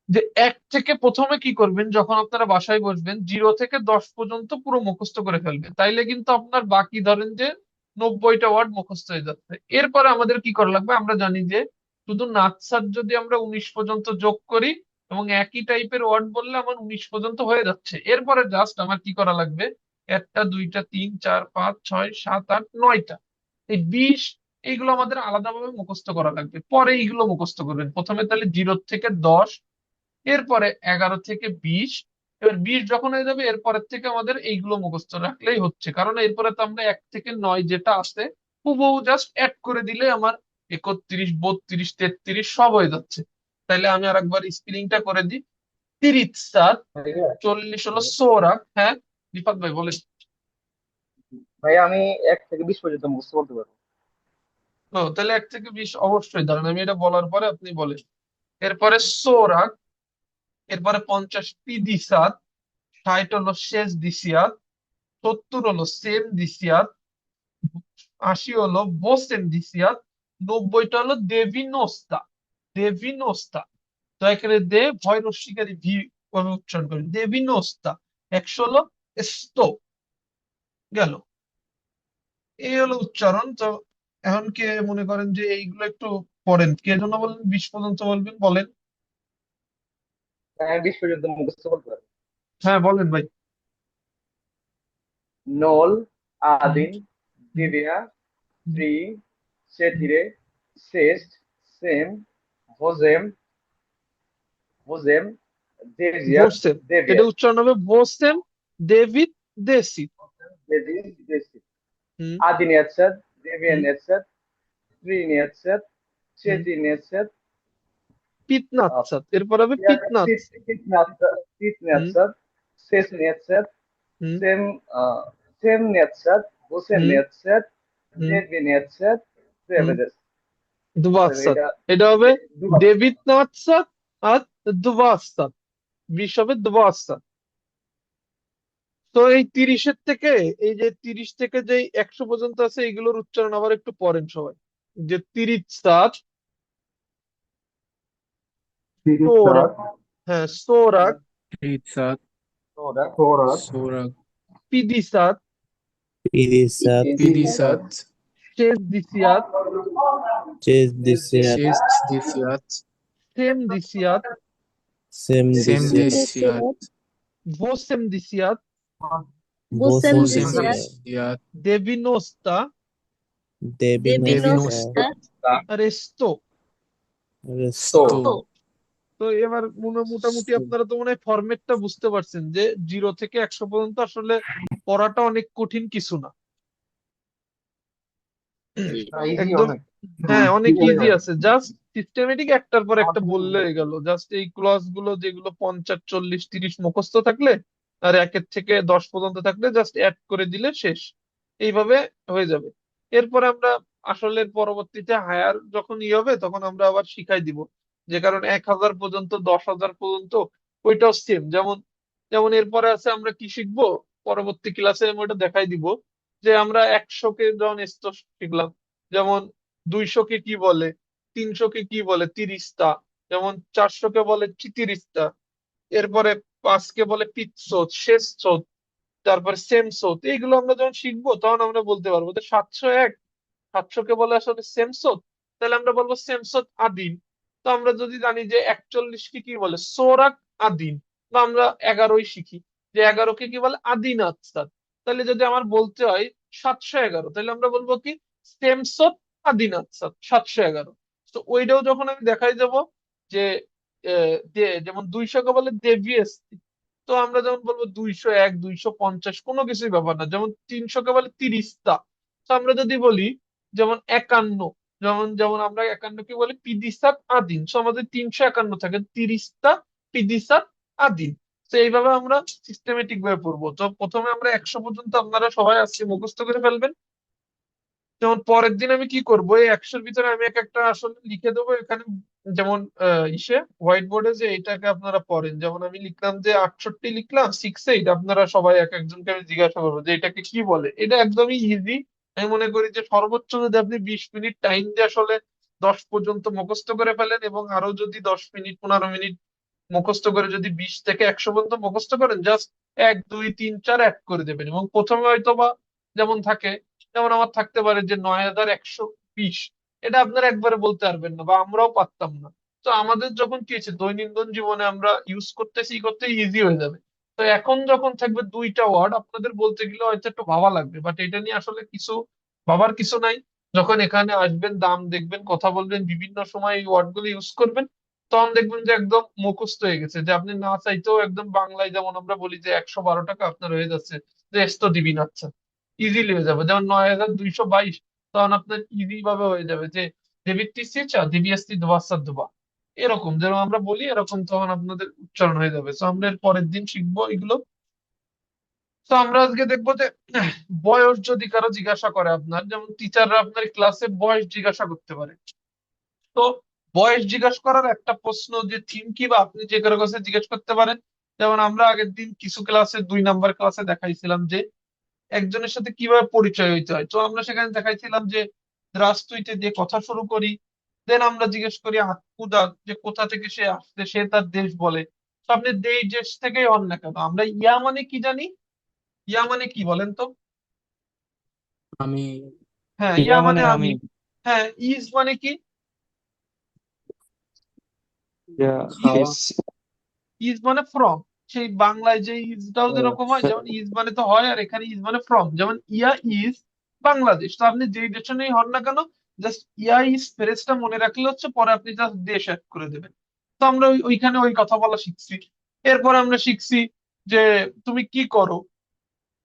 যে 1 থেকে প্রথমে কি করবেন, যখন আপনারা বাসায় বসবেন 0 থেকে 10 পর্যন্ত পুরো মুখস্থ করে ফেলবেন, তাইলে কিন্তু আপনার বাকি ধরেন যে 90টা ওয়ার্ড মুখস্থ হয়ে যাচ্ছে। এরপরে আমাদের কি করা লাগবে, আমরা জানি যে শুধু নাৎসাত যদি আমরা 19 পর্যন্ত যোগ করি এবং একই টাইপের ওয়ার্ড বললে আমার 19 পর্যন্ত হয়ে যাচ্ছে। এরপরে জাস্ট আমার কি করা লাগবে, 1টা 2টা 3 4 5 6 7 8 9টা, এই 20 এইগুলো আমাদের আলাদাভাবে মুখস্থ করা লাগবে। পরে এইগুলো মুখস্থ করবেন প্রথমে, তাহলে 0 থেকে 10, এরপরে 11 থেকে 20। এবার 20 যখন হয়ে যাবে এরপরের থেকে আমাদের এইগুলো মুখস্থ রাখলেই হচ্ছে, কারণ এরপরে তো আমরা 1 থেকে 9 যেটা আছে হুবহু জাস্ট অ্যাড করে দিলে আমার 31 32 33 সব হয়ে যাচ্ছে। তাইলে আমি আর একবার স্পেলিংটা করে দিই। 30 40 হলো সোরাক। হ্যাঁ, রিফাত ভাই বলেন। ভাই আমি 1 থেকে 20 পর্যন্ত মুখস্থ বলতে পারবো। ও, তাহলে 1 থেকে 20 অবশ্যই দাঁড়ান, আমি এটা বলার পরে আপনি বলেন। এরপরে সোরাক, এরপরে 50 পিদিসাত, 60 হলো শেষ দিসিয়াত, 70 হলো সেম দিসিয়াত, 80 হলো বোসেন দিসিয়াত, 90টা হলো দেবিনোস্তা। দেবিনোস্তা। তো এখানে দে ভয় রস্বীকারী ভি আমি উচ্চারণ করি, দেবিনোস্তা। 100 হলো স্তো। গেল, এই হলো উচ্চারণ। তো এখন কে মনে করেন যে এইগুলো একটু পড়েন, কে জন্য বলেন 20 পর্যন্ত বলবেন, বলেন। আমি 20 পর্যন্ত মুখস্থ বলতে পারবো। হ্যাঁ বলেন ভাই। নোল, হুম, আদিন, হুম, দিবিয়া, হুম, ত্রি, হুম। চেতিরে, শেষ, সেম, ভোজেম, ভোজেম, দেজিয়াত, বোসেম, এটা দেবিয়াত, উচ্চারণ হবে বোসেম ডেভিড দেসি। দেজি, দেসি, হুম, আদিনিয়াতসাদ, হুম। দেবিয়ানিয়াতসাদ, ত্রিনিয়াতসাদ, হুম, চেতিনিয়াতসাদ, পিতনাৎসাত, এরপর হবে পিতনাথ। হুম, তৃতীয়াতসাদ, শেষনিয়াতসাদ, হুম, সেম, সেমনিয়াতসাদ, হুম, হোসেনিয়াতসাদ, হুম, দেবিনিয়াতসাদ, হুম। দেবেদাস। দুবাসাত, এটা এটা হবে দুবার। ডেভিড নাৎসাত আর দুবাসাত, 20 হবে দুবাসাত। তো এই 30-এর থেকে, এই যে 30 থেকে যে 100 পর্যন্ত আছে এইগুলোর উচ্চারণ আবার একটু পড়েন সবাই। যে 30 সোরাক, তিরিশাত, হ্যাঁ সোরাক, ইসাত সোরাত, সোরাগ পিদিসাত, Irisat, পিদিসাত শেষ দিসিয়াত, Chesdisiat, শেষ দিসিয়াত সেম দিসিয়াত, সেম Semdisiat, দেশিয়াত ভোসেম দিসিয়াত, বোসেম বোসেম দিসিয়াত, দেশিয়াত দেবিনোস্তা, দেবিনোস্তা, Debinostat, আর এস্তো। তো স্তো তো তো এবার মোটামুটি আপনারা তো মনে হয় ফরম্যাটটা বুঝতে পারছেন যে 0 থেকে 100 পর্যন্ত আসলে পড়াটা অনেক কঠিন কিছু না। ইজি একদম, অনেক। হ্যাঁ অনেক ইজি আছে, জাস্ট সিস্টেমেটিক একটার পর একটা বললে হয়ে গেল। জাস্ট এই ক্লজ গুলো যেগুলো 50 40 30 মুখস্থ থাকলে আর 1 থেকে 10 পর্যন্ত থাকলে জাস্ট অ্যাড করে দিলে শেষ, এইভাবে হয়ে যাবে। এরপরে আমরা আসলে পরবর্তীতে হায়ার যখন হবে তখন আমরা আবার শিখাই দিব, যে কারণ 1000 পর্যন্ত 10,000 পর্যন্ত ওইটাও সেম। যেমন যেমন এরপরে আছে আমরা কি শিখবো, পরবর্তী ক্লাসে আমি ওটা দেখাই দিব, যে আমরা 100-কে যখন শিখলাম, যেমন 200-কে কি বলে, 300-কে কি বলে 30টা, যেমন 400-কে বলে 33টা, এরপরে 5-কে বলে পিৎসোত, শেষোত, তারপরে সেমসোত। এইগুলো আমরা যখন শিখবো তখন আমরা বলতে পারবো যে 701, 700-কে বলে আসলে সেমসোত, তাহলে আমরা বলবো সেমসোত আদিন। তো আমরা যদি জানি যে 41-কে কি বলে সোরাক আদিন, বা আমরা 11ই শিখি যে 11-কে কি বলে আদিনাথ, তাহলে যদি আমার বলতে হয় 711, তাহলে আমরা বলবো কি সেমসত আদিনাথ 711। তো ওইটাও যখন আমি দেখাই যাব যে যেমন 200-কে বলে দেবিয়েস্তি, তো আমরা যেমন বলবো 201 250 কোনো কিছুই ব্যাপার না। যেমন 300-কে বলে 30টা, তো আমরা যদি বলি যেমন 51, যেমন যেমন আমরা 51-কে বলি পিদিসাত আদিন, তো আমাদের 351 থাকে 30টা পিদিসাত আদিন। তো এইভাবে আমরা সিস্টেমেটিক ভাবে পড়বো। তো প্রথমে আমরা 100 পর্যন্ত আপনারা সবাই আজকে মুখস্থ করে ফেলবেন। যেমন পরের দিন আমি কি করব, এই 100-র ভিতরে আমি এক একটা আসলে লিখে দেবো এখানে। যেমন হোয়াইট বোর্ডে যে এটাকে আপনারা পড়েন, যেমন আমি লিখলাম যে 68 লিখলাম 68, আপনারা সবাই এক একজনকে আমি জিজ্ঞাসা করবো যে এটাকে কি বলে। এটা একদমই ইজি। আমি মনে করি যে সর্বোচ্চ যদি আপনি 20 মিনিট টাইম দিয়ে আসলে 10 পর্যন্ত মুখস্থ করে ফেলেন, এবং আরো যদি 10 মিনিট 15 মিনিট মুখস্থ করে যদি 20 থেকে 100 পর্যন্ত মুখস্থ করেন, জাস্ট 1 2 3 4 অ্যাড করে দেবেন। এবং প্রথমে হয়তো বা যেমন থাকে, যেমন আমার থাকতে পারে যে 9120, এটা আপনারা একবারে বলতে পারবেন না বা আমরাও পারতাম না। তো আমাদের যখন কি হয়েছে দৈনন্দিন জীবনে আমরা ইউজ করতেছি, করতে ইজি হয়ে যাবে। তো এখন যখন থাকবে দুইটা ওয়ার্ড আপনাদের বলতে গেলে হয়তো একটু ভাবা লাগবে, বাট এটা নিয়ে আসলে কিছু ভাবার কিছু নাই। যখন এখানে আসবেন, দাম দেখবেন, কথা বলবেন, বিভিন্ন সময় এই ওয়ার্ড গুলো ইউজ করবেন, তখন দেখবেন যে একদম মুখস্থ হয়ে গেছে, যে আপনি না চাইতেও একদম বাংলায় যেমন আমরা বলি যে 112 টাকা আপনার হয়ে যাচ্ছে, যে এসতো দিবি না, আচ্ছা ইজিলি হয়ে যাবে। যেমন 9222, তখন আপনার ইজি ভাবে হয়ে যাবে যে দেবিত্তি সিচা দিবিএসটি দোবাসা দোবা, এরকম যেরকম আমরা বলি এরকম তখন আপনাদের উচ্চারণ হয়ে যাবে। তো আমরা এর পরের দিন শিখবো এগুলো। তো আমরা আজকে দেখবো যে বয়স যদি কারো জিজ্ঞাসা করে, আপনার যেমন টিচাররা আপনার ক্লাসে বয়স জিজ্ঞাসা করতে পারে। তো বয়স জিজ্ঞাসা করার একটা প্রশ্ন যে থিম কি, বা আপনি যে কারো কাছে জিজ্ঞেস করতে পারেন। যেমন আমরা আগের দিন কিছু ক্লাসে 2 নাম্বার ক্লাসে দেখাইছিলাম যে একজনের সাথে কিভাবে পরিচয় হইতে হয়। তো আমরা সেখানে দেখাইছিলাম যে রাস্তুইতে দিয়ে কথা শুরু করি, দেন আমরা জিজ্ঞেস করি আকুদা, যে কোথা থেকে সে আসছে, সে তার দেশ বলে। তো আপনি যেই দেশ থেকেই হন না কেন, আমরা ইয়া মানে কি জানি, ইয়া মানে কি বলেন তো? আমি হ্যাঁ, ইয়া ইয়া মানে মানে আমি। আমি। হ্যাঁ, ইজ মানে কি? ইয়া খাওয়া ইস। ইজ মানে ফ্রম। সেই বাংলায় যে ইজটাও ও যেরকম হয়, আচ্ছা যেমন ইজ মানে তো হয়, আর এখানে ইজ মানে ফ্রম। যেমন ইয়া ইজ বাংলাদেশ, তো আপনি যেই দেশনেই হন না কেন, জাস্ট ইয়া ইজ ফ্রেজটা মনে রাখলে হচ্ছে, পরে আপনি জাস্ট দেশ অ্যাড করে দেবেন। তো আমরা ওইখানে ওই কথা বলা শিখছি। এরপর আমরা শিখছি যে তুমি কি করো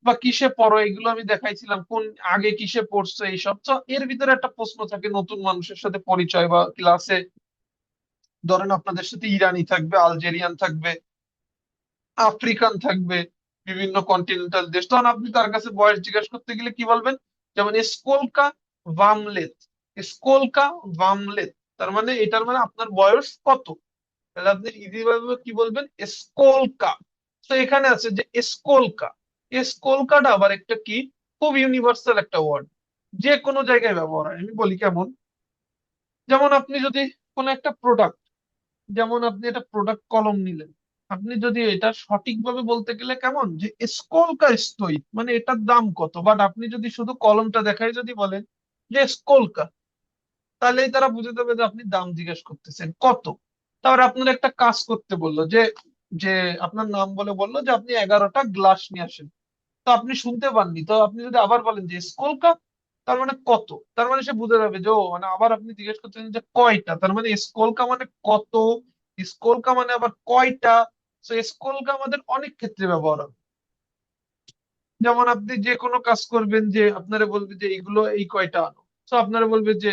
বা কিসে পড়ো, এগুলো আমি দেখাইছিলাম, কোন আগে কিসে পড়ছো এইসব। তো এর ভিতরে একটা প্রশ্ন থাকে, নতুন মানুষের সাথে পরিচয় বা ক্লাসে ধরেন আপনাদের সাথে ইরানি থাকবে, আলজেরিয়ান থাকবে, আফ্রিকান থাকবে, বিভিন্ন কন্টিনেন্টাল দেশ, তখন আপনি তার কাছে বয়স জিজ্ঞাসা করতে গেলে কি বলবেন? যেমন স্কোলকা ভামলেত, স্কোলকা ভামলেত, তার মানে এটার মানে আপনার বয়স কত। তাহলে আপনি ইজি ভাবে কি বলবেন? স্কোলকা। তো এখানে আছে যে স্কোলকা, স্কোলকাটা আবার একটা কি, খুব ইউনিভার্সাল একটা ওয়ার্ড, যে কোনো জায়গায় ব্যবহার হয়। আমি বলি কেমন, যেমন আপনি যদি কোনো একটা প্রোডাক্ট, যেমন আপনি একটা প্রোডাক্ট কলম নিলেন, আপনি যদি এটা সঠিকভাবে বলতে গেলে কেমন, যে স্কোলকা স্টোই মানে এটার দাম কত, বাট আপনি যদি শুধু কলমটা দেখাই যদি বলেন যে স্কোলকা, তাহলেই তারা বুঝে যাবে যে আপনি দাম জিজ্ঞেস করতেছেন কত। তারপরে আপনার একটা কাজ করতে বললো যে যে আপনার নাম বলে বললো যে আপনি 11টা গ্লাস নিয়ে আসেন, তো আপনি শুনতে পাননি, তো আপনি যদি আবার বলেন যে স্কোলকা, তার মানে কত, তার মানে সে বুঝে যাবে যে ও মানে আবার আপনি জিজ্ঞেস করতেছেন যে কয়টা, তার মানে স্কোলকা মানে কত, স্কোলকা মানে আবার কয়টা। তো স্কোলকা আমাদের অনেক ক্ষেত্রে ব্যবহার হবে। যেমন আপনি যে কোনো কাজ করবেন, যে আপনারা বলবে যে এইগুলো এই কয়টা আনো, তো আপনারা বলবে যে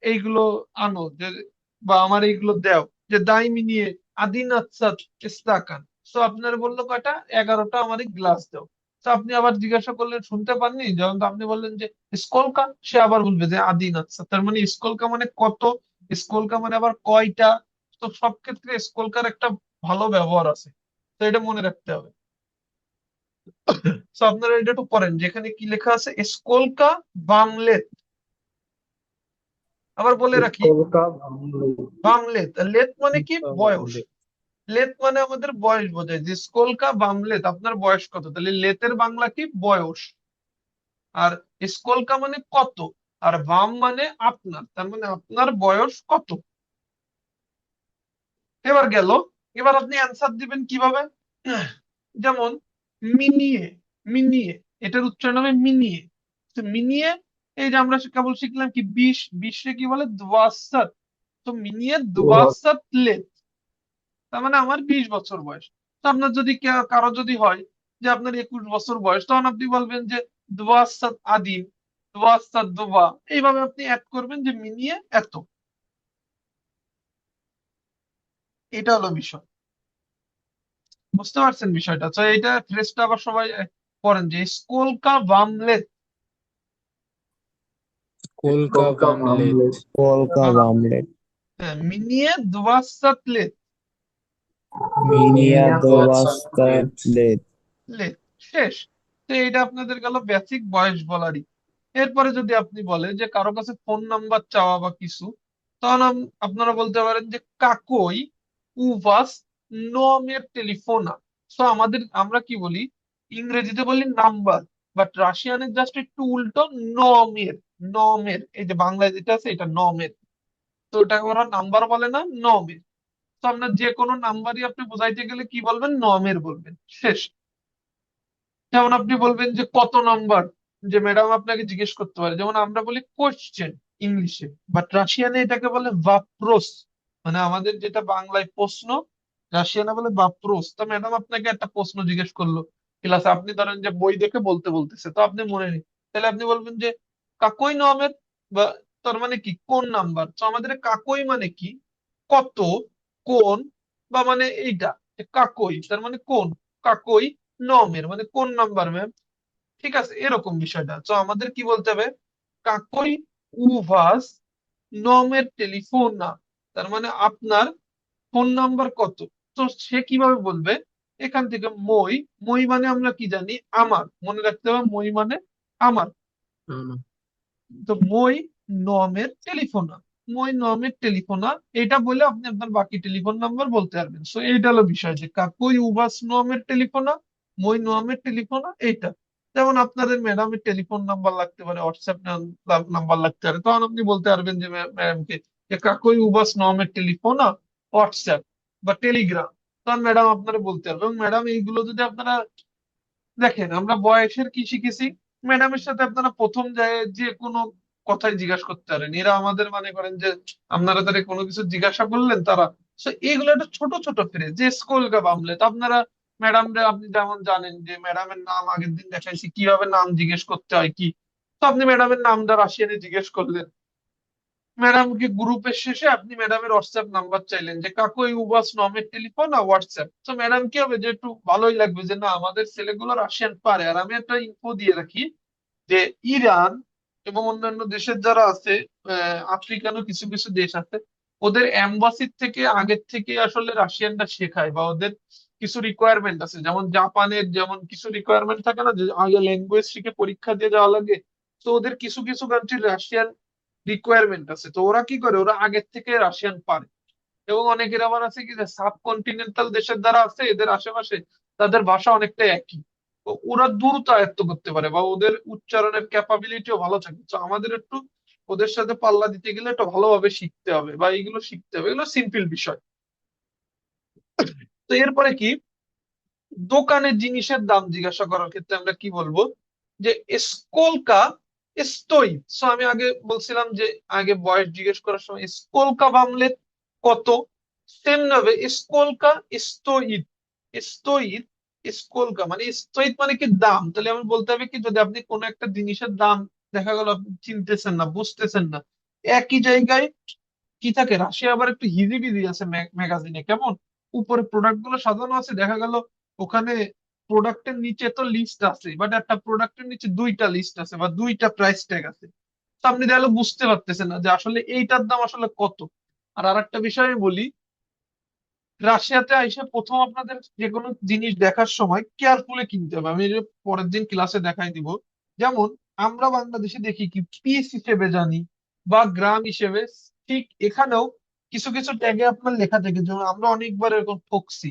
এইগুলো আনো, যে বা আমার এইগুলো দাও, যে দাইমি নিয়ে আদিন আচ্ছা ইস্তাকান। তো আপনারা বললো কয়টা, 11টা আমার গ্লাস দাও। তো আপনি আবার জিজ্ঞাসা করলেন শুনতে পাননি, যখন তো আপনি বললেন যে স্কোলকা, সে আবার বলবে যে আদিন আচ্ছা, তার মানে স্কোলকা মানে কত, স্কোলকা মানে আবার কয়টা। তো সব ক্ষেত্রে স্কোলকার একটা ভালো ব্যবহার আছে, তো এটা মনে রাখতে হবে। তো আপনারা এটা একটু পড়েন, যেখানে কি লেখা আছে, স্কোলকা বামলেত। আবার বলে রাখি, কলকা ভাঙলো বামলেত, লেত মানে কি, বয়স। ভাঙলে লেত মানে আমাদের বয়স বোঝায়, যে স্কোলকা বামলেত আপনার বয়স কত, তাহলে লেতের বাংলা কি, বয়স। আর স্কোলকা মানে কত, আর বাম মানে আপনার, তার মানে আপনার বয়স কত। এবার গেল, এবার আপনি অ্যান্সার দিবেন কিভাবে? যেমন মিনিয়ে, মিনিয়ে, এটার উচ্চারণ হবে মিনিয়ে। তো মিনিয়ে, এই যে আমরা কেবল শিখলাম কি 20, 20 কি বলে দুয়াসাত। তো মিনিয়ে দুয়াসাত লেত, তার মানে আমার 20 বছর বয়স। তো আপনার যদি কারো যদি হয় যে আপনার 21 বছর বয়স, তখন আপনি বলবেন যে দুয়াসাত আদিন, দুয়াসাত দুবা, এইভাবে আপনি অ্যাড করবেন যে মিনিয়ে এত। এটা হলো বিষয়। বুঝতে পারছেন বিষয়টা? তো এইটা ফ্রেজটা আবার সবাই পড়েন যে স্কোলকা ভামলেত। Kolka Vamlet. Polka Vamlet. হ্যাঁ, মিনিয়ে দোয়াসাতলেত। Minia Minia Dovastat Led. লেত, শেষ। তো এইটা আপনাদের গেল বেসিক বয়স বলারই। এরপরে যদি আপনি বলে যে কারো কাছে ফোন নাম্বার চাওয়া বা কিছু, তখন আপনারা বলতে পারেন যে কাকই উভাস নমের টেলিফোনা। তো আমরা কি বলি, ইংরেজিতে বলি নাম্বার, বাট রাশিয়ানের জাস্ট একটু উল্টো, নমের। নমের, এই যে বাংলায় যেটা আছে এটা নমের। তো ওটাকে ওরা নাম্বার বলে না, নমের। তো আপনার যে কোনো নাম্বারই আপনি বোঝাইতে গেলে কি বলবেন, নমের বলবেন, শেষ। যেমন আপনি বলবেন যে কত নাম্বার, যে ম্যাডাম আপনাকে জিজ্ঞেস করতে পারে, যেমন আমরা বলি কোশ্চেন ইংলিশে, বাট রাশিয়ানে এটাকে বলে ভাপ্রোস। মানে আমাদের যেটা বাংলায় প্রশ্ন, রাশিয়ানে বলে ভাপ্রোস। তো ম্যাডাম আপনাকে একটা প্রশ্ন জিজ্ঞেস করলো ক্লাসে, আপনি ধরেন যে বই দেখে বলতেছে, তো আপনি মনে নেই, তাহলে আপনি বলবেন যে কাকই নমের, বা তার মানে কি কোন নাম্বার। তো আমাদের কাকই মানে কি, কত, কোন, বা মানে এইটা যে কাকই তার মানে কোন, কাকই নমের মানে কোন নাম্বার ম্যাম। ঠিক আছে, এরকম বিষয়টা। তো আমাদের কি বলতে হবে, কাকই উভাস নমের টেলিফোন না, তার মানে আপনার ফোন নাম্বার কত। তো সে কিভাবে বলবে, এখান থেকে মই, মই মানে আমরা কি জানি, আমার, মনে রাখতে হবে মই মানে আমার। তো মই নমের টেলিফোনা, মই নমের টেলিফোনা, এটা বলে আপনি আপনার বাকি টেলিফোন নাম্বার বলতে পারবেন। সো এইটা হলো বিষয় যে কাকুই উবাস নমের টেলিফোনা, মই নমের টেলিফোনা এইটা। যেমন আপনাদের ম্যাডামের টেলিফোন নাম্বার লাগতে পারে, হোয়াটসঅ্যাপ নাম্বার লাগতে পারে, তখন আপনি বলতে পারবেন যে ম্যাডামকে যে কাকুই উবাস নমের টেলিফোনা, হোয়াটসঅ্যাপ বা টেলিগ্রাম। তখন ম্যাডাম আপনারা বলতে পারবে। এবং ম্যাডাম এইগুলো যদি আপনারা দেখেন, আমরা বয়সের কি শিখেছি, ম্যাডামের সাথে আপনারা প্রথম যায় যে কোনো কথাই জিজ্ঞাসা করতে পারেন, এরা আমাদের মনে করেন যে আপনারা তাদের কোনো কিছু জিজ্ঞাসা করলেন তারা। তো এগুলো একটা ছোট ছোট ফ্রেজ, যে স্কুলকা বামলেট আপনারা ম্যাডামরা, আপনি যেমন জানেন যে ম্যাডামের নাম আগের দিন দেখাইছি কিভাবে নাম জিজ্ঞেস করতে হয় কি। তো আপনি ম্যাডামের নামটা রাশিয়ানে জিজ্ঞেস করলেন, ম্যাডামকে গ্রুপের শেষে আপনি ম্যাডামের হোয়াটসঅ্যাপ নাম্বার চাইলেন যে কাকু এই উবাস নমের টেলিফোন আর হোয়াটসঅ্যাপ। তো ম্যাডাম কি হবে, যে একটু ভালোই লাগবে যে না আমাদের ছেলেগুলো রাশিয়ান পারে। আর আমি একটা ইনফো দিয়ে রাখি যে ইরান এবং অন্যান্য দেশের যারা আছে, আফ্রিকানও কিছু কিছু দেশ আছে, ওদের এম্বাসির থেকে আগের থেকে আসলে রাশিয়ানরা শেখায়, বা ওদের কিছু রিকোয়ারমেন্ট আছে। যেমন জাপানের যেমন কিছু রিকোয়ারমেন্ট থাকে না, যে আগে ল্যাঙ্গুয়েজ শিখে পরীক্ষা দিয়ে যাওয়া লাগে। তো ওদের কিছু কিছু কান্ট্রির রাশিয়ান রিকোয়ারমেন্ট আছে, তো ওরা কি করে, ওরা আগের থেকে রাশিয়ান পারে। এবং অনেকের আবার আছে কি যে সাবকন্টিনেন্টাল দেশের দ্বারা আছে এদের আশেপাশে, তাদের ভাষা অনেকটা একই, তো ওরা দ্রুত আয়ত্ত করতে পারে, বা ওদের উচ্চারণের ক্যাপাবিলিটিও ভালো থাকে। তো আমাদের একটু ওদের সাথে পাল্লা দিতে গেলে একটু ভালোভাবে শিখতে হবে, বা এইগুলো শিখতে হবে, এগুলো সিম্পল বিষয়। তো এরপরে কি, দোকানের জিনিসের দাম জিজ্ঞাসা করার ক্ষেত্রে আমরা কি বলবো, যে স্কোলকা স্টোই। সো আমি আগে বলছিলাম যে আগে বয়স জিজ্ঞেস করার সময় স্কোলকা বামলেট কত, তেমনি হবে স্কোলকা স্টোইড। স্টোইড, স্কোলকা মানে স্টোইড মানে কি দাম। তাহলে আমি বলতে হবে কি, যদি আপনি কোনো একটা জিনিসের দাম দেখা গেল আপনি চিনতেছেন না, বুঝতেছেন না, একই জায়গায় কি থাকে, রাশিয়া আবার একটু হিজিবিজি আছে ম্যাগাজিনে, কেমন উপরে প্রোডাক্ট গুলো সাজানো আছে, দেখা গেল ওখানে প্রোডাক্টের নিচে তো লিস্ট আছে, বাট একটা প্রোডাক্টের নিচে দুইটা লিস্ট আছে বা দুইটা প্রাইস ট্যাগ আছে। তো আপনি তাহলে বুঝতে পারতেছেন না যে আসলে এইটার দাম আসলে কত। আর আরেকটা বিষয় আমি বলি, রাশিয়াতে আইসে প্রথম আপনাদের যে কোনো জিনিস দেখার সময় কেয়ারফুলি কিনতে হবে। আমি এটা পরের দিন ক্লাসে দেখাই দিব। যেমন আমরা বাংলাদেশে দেখি কি পিস হিসেবে জানি বা গ্রাম হিসেবে, ঠিক এখানেও কিছু কিছু ট্যাগে আপনার লেখা থাকে। যেমন আমরা অনেকবার এরকম ঠকছি,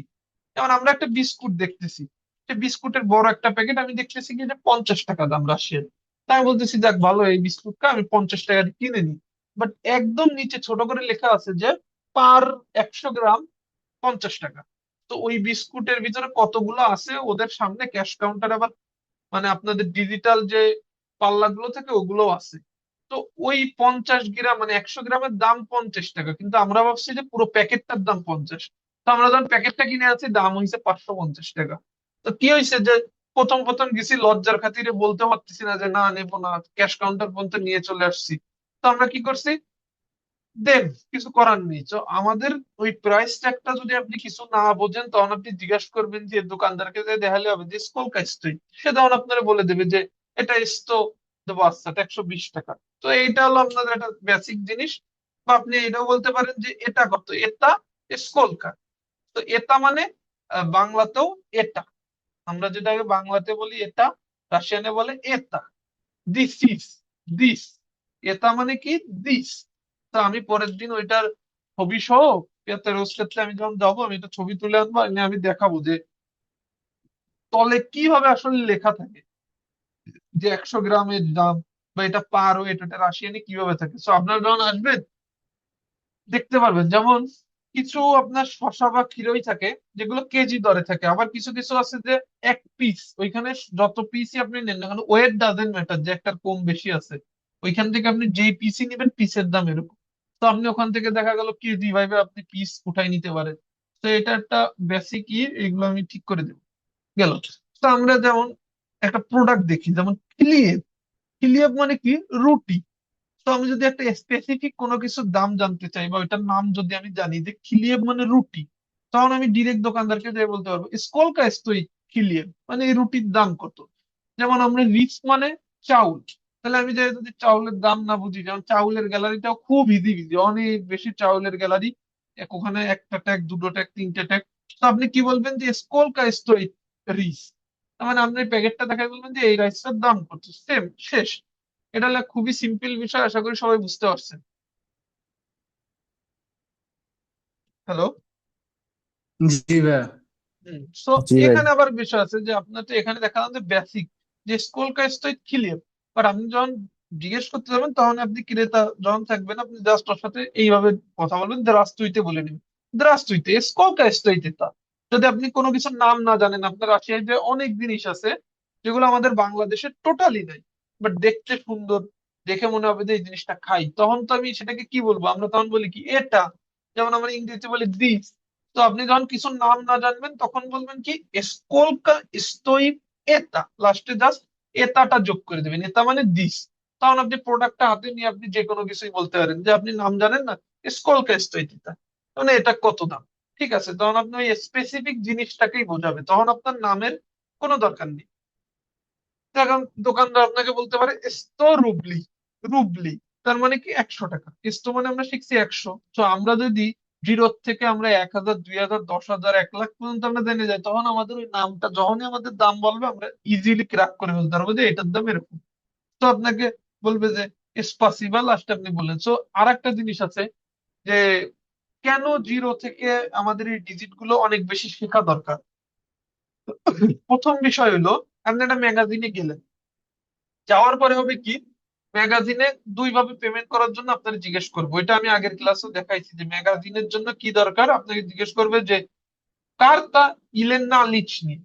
যেমন আমরা একটা বিস্কুট দেখতেছি, সে বিস্কুটের বড় একটা প্যাকেট আমি দেখতেছি কি যে 50 টাকা দাম রাশিয়ান। তাই আমি বলতেছি যাক ভালো, এই বিস্কুটটা আমি 50 টাকা দিয়ে কিনে নিই। বাট একদম নিচে ছোট করে লেখা আছে যে পার 100 গ্রাম 50 টাকা। তো ওই বিস্কুটের ভিতরে কতগুলো আছে, ওদের সামনে ক্যাশ কাউন্টার আবার, মানে আপনাদের ডিজিটাল যে পাল্লাগুলো থাকে ওগুলো আছে। তো ওই 50 গ্রাম মানে 100 গ্রামের দাম 50 টাকা, কিন্তু আমরা ভাবছি যে পুরো প্যাকেটটার দাম 50। তো আমরা যখন প্যাকেটটা কিনে আছি দাম হয়েছে 550 টাকা। তো কি হয়েছে যে প্রথম প্রথম গেছি লজ্জার খাতিরে বলতে পারতেছি না যে না নেবো না, ক্যাশ কাউন্টার পর্যন্ত নিয়ে চলে আসছি। তো আমরা কি করছি, দেন কিছু করার নেই। তো আমাদের ওই প্রাইস ট্যাগটা যদি আপনি কিছু না বোঝেন তখন আপনি জিজ্ঞাসা করবেন যে দোকানদারকে যে দেখালে হবে যে স্কুল কাস্টই, সে তখন আপনারা বলে দেবে যে এটা এসতো দেবো আচ্ছা 120 টাকা। তো এইটা হলো আপনাদের একটা বেসিক জিনিস। বা আপনি এটাও বলতে পারেন যে এটা কত, এটা স্কুল কার। তো এটা মানে বাংলাতেও এটা, আমরা যেটাকে বাংলাতে বলি এটা, রাশিয়ানে বলে এটা। দিস ইজ, দিস, এটা মানে কি দিস। তো আমি পরের দিন ওইটার ছবি সহ রোজ ক্ষেত্রে আমি যখন যাবো আমি একটা ছবি তুলে আনবো, এনে আমি দেখাবো যে তলে কিভাবে আসলে লেখা থাকে যে 100 গ্রামের দাম, বা এটা পার ওয়েট, এটা রাশিয়ানে কিভাবে থাকে। তো আপনারা যখন আসবেন দেখতে পারবেন, যেমন কিছু আপনার শসা বা ক্ষীরই থাকে যেগুলো কেজি দরে থাকে, আবার কিছু কিছু আছে যে এক পিস, ওইখানে যত পিসই আপনি নেন না কেন ওয়েট ডাজেন্ট ম্যাটার, যে একটা কম বেশি আছে ওইখান থেকে আপনি যেই পিসই নেবেন পিসের দাম এরকম। তো আপনি ওখান থেকে দেখা গেল কেজি ভাবে আপনি পিস উঠাই নিতে পারেন। তো এটা একটা বেসিক এগুলো আমি ঠিক করে দেবো গেল। তো আমরা যেমন একটা প্রোডাক্ট দেখি, যেমন ক্লিয়েভ। ক্লিয়েভ মানে কি, রুটি। তো আমি যদি একটা স্পেসিফিক কোনো কিছুর দাম জানতে চাই বা ওইটার নাম যদি আমি জানি যে খিলিয়েভ মানে রুটি, তখন আমি ডিরেক্ট দোকানদারকে যেয়ে বলতে পারবো স্কলকা এস্তোই খিলিয়েভ, মানে এই রুটির দাম কত। যেমন আমরা রিচ মানে চাউল, তাহলে আমি যে যদি চাউলের দাম না বুঝি, যেমন চাউলের গ্যালারিটাও খুব ইজি ইজি, অনেক বেশি চাউলের গ্যালারি, ওখানে একটা ট্যাগ, দুটো ট্যাগ, তিনটে ট্যাগ। তো আপনি কি বলবেন যে স্কলকা এস্তোই রিচ, তার মানে আপনি প্যাকেটটা দেখাই বলবেন যে এই রাইসটার দাম কত, সেম, শেষ। এটা হলো খুবই সিম্পল বিষয়, আশা করি সবাই বুঝতে পারছেন। হ্যালো। জি ভাইয়া। সো জি ভাই। এখানে আবার বিষয় আছে যে আপনার তো এখানে দেখালাম যে বেসিক যে স্কুল কাজটাই ক্লিয়ার, বাট আপনি যখন জিজ্ঞেস করতে যাবেন তখন আপনি ক্রেতা যখন থাকবেন আপনি জাস্ট ওর সাথে এইভাবে কথা বলবেন, দ্রাস্তুইতে বলে নেবেন, দ্রাস্তুইতে স্কুল কাজটাইতে তা। যদি আপনি কোনো কিছুর নাম না জানেন, আপনার রাশিয়ায় যে অনেক জিনিস আছে যেগুলো আমাদের বাংলাদেশে টোটালি নাই, বাট দেখতে সুন্দর, দেখে মনে হবে যে এই জিনিসটা খাই, তখন তো আমি সেটাকে কি বলবো, আমরা তখন বলি কি এটা। যেমন আমরা ইংরেজিতে বলি দিস। তো আপনি যখন কিছু নাম না জানবেন তখন বলবেন কি স্কোলকা স্টোই এটা, লাস্টে জাস্ট এটাটা যোগ করে দেবেন, এটা মানে দিস। তখন আপনি প্রোডাক্টটা হাতে নিয়ে আপনি যে কোনো কিছুই বলতে পারেন যে আপনি নাম জানেন না, স্কোলকা স্টোই এটা, মানে এটা কত দাম। ঠিক আছে, তখন আপনি ওই স্পেসিফিক জিনিসটাকেই বোঝাবে, তখন আপনার নামের কোনো দরকার নেই। এখন দোকানদার আপনাকে বলতে পারে এস্তো রুবলি, রুবলি তার মানে কি 100 টাকা, এস্তো মানে আমরা শিখছি 100। তো আমরা যদি জিরো থেকে আমরা 1000, 2000, 10,000, 1 লাখ পর্যন্ত আমরা জেনে যাই, তখন আমাদের ওই নামটা যখনই আমাদের দাম বলবে আমরা ইজিলি ক্র্যাক করে ফেলতে পারবো যে এটার দাম এরকম। তো আপনাকে বলবে যে স্পাসিবা, লাস্টে আপনি বললেন। সো আর একটা জিনিস আছে যে কেন জিরো থেকে আমাদের এই ডিজিট গুলো অনেক বেশি শেখা দরকার। প্রথম বিষয় হলো আপনি একটা ম্যাগাজিনে গেলেন, যাওয়ার পরে হবে কি, ম্যাগাজিনে দুই ভাবে পেমেন্ট করার জন্য আপনাকে জিজ্ঞেস করবো, এটা আমি আগের ক্লাসে দেখাইছি যে ম্যাগাজিনের জন্য কি দরকার, আপনাকে জিজ্ঞেস করবে যে কার্তা ইলেন না লিচনি।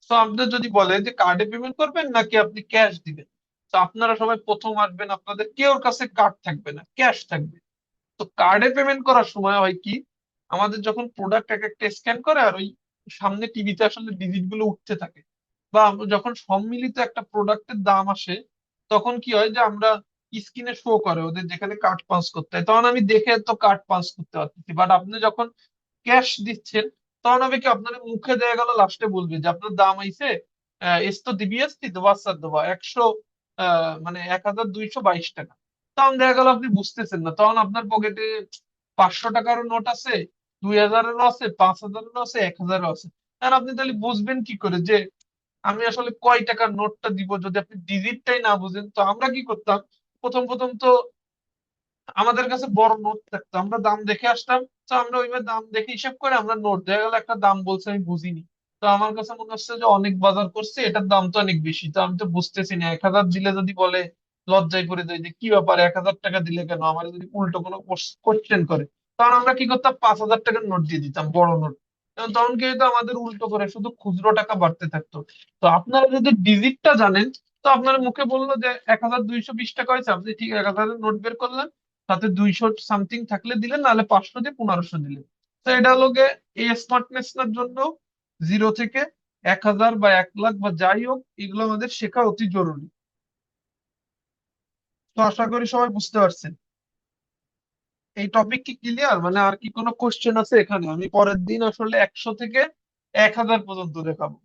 তো আপনার যদি বলে যে কার্ডে পেমেন্ট করবেন নাকি আপনি ক্যাশ দিবেন, তো আপনারা সবাই প্রথম আসবেন, আপনাদের কেউর কাছে কার্ড থাকবে না, ক্যাশ থাকবে। তো কার্ডে পেমেন্ট করার সময় হয় কি, আমাদের যখন প্রোডাক্ট এক একটা স্ক্যান করে আর ওই সামনে টিভিতে আসলে ডিজিট গুলো উঠতে থাকে, বা যখন সম্মিলিত একটা প্রোডাক্টের দাম আসে, তখন কি হয় যে আমরা স্ক্রিনে শো করে ওদের যেখানে কার্ড পাঞ্চ করতে হয়, তখন আমি দেখে তো কার্ড পাঞ্চ করতে পারতেছি। বাট আপনি যখন ক্যাশ দিচ্ছেন তখন হবে কি আপনার মুখে দেয়া গেল, লাস্টে বলবে যে আপনার দাম আইছে এসতো দিবিএসটি দেওয়া স্যার দেওয়া 1222 টাকা। তখন দেখা গেল আপনি বুঝতেছেন না, তখন আপনার পকেটে 500 টাকারও নোট আছে, 2000-এরও আছে, 5000-এরও আছে, 1000-এরও আছে। আর আপনি তাহলে বুঝবেন কি করে যে আমি আসলে কয় টাকার নোটটা দিব যদি আপনি ডিজিটটাই না বুঝেন। তো আমরা কি করতাম, প্রথম প্রথম তো আমাদের কাছে বড় নোট থাকতো, আমরা দাম দেখে আসতাম। তো আমরা ওইভাবে দাম দেখে হিসাব করে আমরা নোট, দেখা গেল একটা দাম বলছে আমি বুঝিনি, তো আমার কাছে মনে হচ্ছে যে অনেক বাজার করছে, এটার দাম তো অনেক বেশি, তো আমি তো বুঝতেছি না, 1000 দিলে যদি বলে লজ্জায় পড়ে যায় যে কি ব্যাপার 1000 টাকা দিলে কেন, আমার যদি উল্টো কোনো কোশ্চেন করে, তখন আমরা কি করতাম 5000 টাকার নোট দিয়ে দিতাম, বড় নোট। তখন কি হতো, আমাদের উল্টো করে শুধু খুচরো টাকা বাড়তে থাকতো। তো আপনারা যদি ডিজিটটা জানেন, তো আপনার মুখে বললো যে 1220 টাকা হয়েছে, আপনি ঠিক 1000-এর নোট বের করলেন, সাথে 200 সামথিং থাকলে দিলেন, নাহলে 500 দিয়ে 1500 দিলেন। তো এটা হলো গিয়ে এই স্মার্টনেসটার জন্য জিরো থেকে 1000 বা 1 লাখ বা যাই হোক এগুলো আমাদের শেখা অতি জরুরি। তো আশা করি সবাই বুঝতে পারছেন। এই টপিক কি ক্লিয়ার? মানে আর কি কোনো কোশ্চেন আছে এখানে? আমি পরের দিন আসলে 100 থেকে 1000 পর্যন্ত দেখাবো।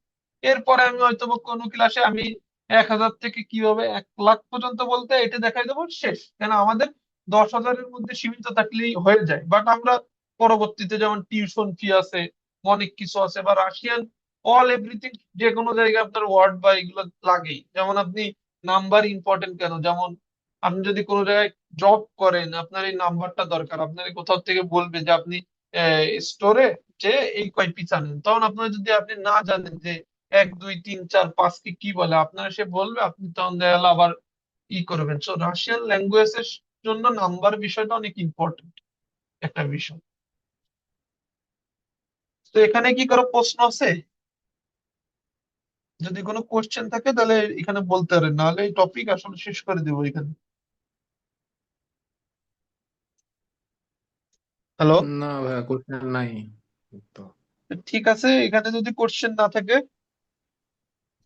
এরপরে আমি হয়তো বা কোনো ক্লাসে আমি 1000 থেকে কিভাবে 1 লাখ পর্যন্ত বলতে এটা দেখাই দেবো, শেষ। কেন আমাদের 10,000-এর মধ্যে সীমিত থাকলেই হয়ে যায়। বাট আমরা পরবর্তীতে যেমন টিউশন ফি আছে, অনেক কিছু আছে, বা রাশিয়ান অল এভরিথিং, যে কোনো জায়গায় আপনার ওয়ার্ড বা এগুলো লাগেই। যেমন আপনি নাম্বার ইম্পর্টেন্ট কেন, যেমন আপনি যদি কোনো জায়গায় জব করেন, আপনার এই নাম্বারটা দরকার। আপনার কোথাও থেকে বলবে যে আপনি স্টোরে যে এই কয় পিস আনেন, তখন আপনার যদি আপনি না জানেন যে 1 2 3 4 5 কে কি বলে, আপনার সে বলবে, আপনি তখন দেখা গেলো আবার করবেন। সো রাশিয়ান ল্যাঙ্গুয়েজের জন্য নাম্বার বিষয়টা অনেক ইম্পর্টেন্ট একটা বিষয়। তো এখানে কি কারো প্রশ্ন আছে? যদি কোনো কোশ্চেন থাকে তাহলে এখানে বলতে পারেন, নাহলে এই টপিক আসলে শেষ করে দেবো এখানে। হ্যালো? না ভাইয়া, কোশ্চেন নাই তো। ঠিক আছে, এখানে যদি কোশ্চেন না থাকে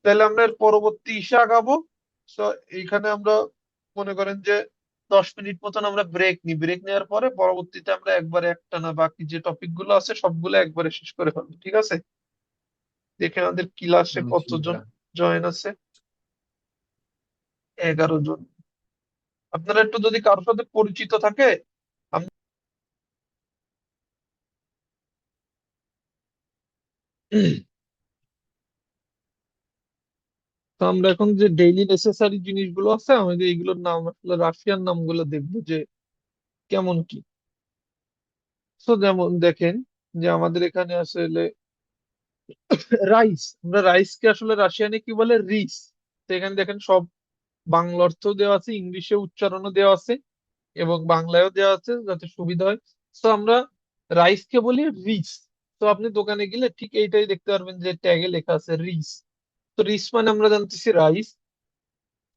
তাহলে আমরা এর পরবর্তী ইসে আগাবো। তো এইখানে আমরা মনে করেন যে 10 মিনিট মতন আমরা ব্রেক নিই। ব্রেক নেওয়ার পরে পরবর্তীতে আমরা একবারে একটানা বাকি যে টপিক গুলো আছে সবগুলো একবারে শেষ করে ফেলবো, ঠিক আছে? দেখে আমাদের ক্লাসে জি কতজন ভাইয়া। জয়েন আছে। 11 জন। আপনারা একটু যদি কারোর সাথে পরিচিত থাকে, আম- তো আমরা এখন যে ডেইলি নেসেসারি জিনিসগুলো আছে আমাদের, এইগুলোর নাম আসলে রাশিয়ান নামগুলো দেখবো যে কেমন কি। তো যেমন দেখেন যে আমাদের এখানে আসলে রাইস, আমরা রাইসকে আসলে রাশিয়ানে কি বলে, রিস। তো এখানে দেখেন সব বাংলা অর্থ দেওয়া আছে, ইংলিশে উচ্চারণও দেওয়া আছে, এবং বাংলায়ও দেওয়া আছে যাতে সুবিধা হয়। তো আমরা রাইসকে বলি রিস। তো আপনি দোকানে গেলে ঠিক এইটাই দেখতে পারবেন যে ট্যাগে লেখা আছে রিস। তো রিস মানে আমরা জানতেছি রাইস।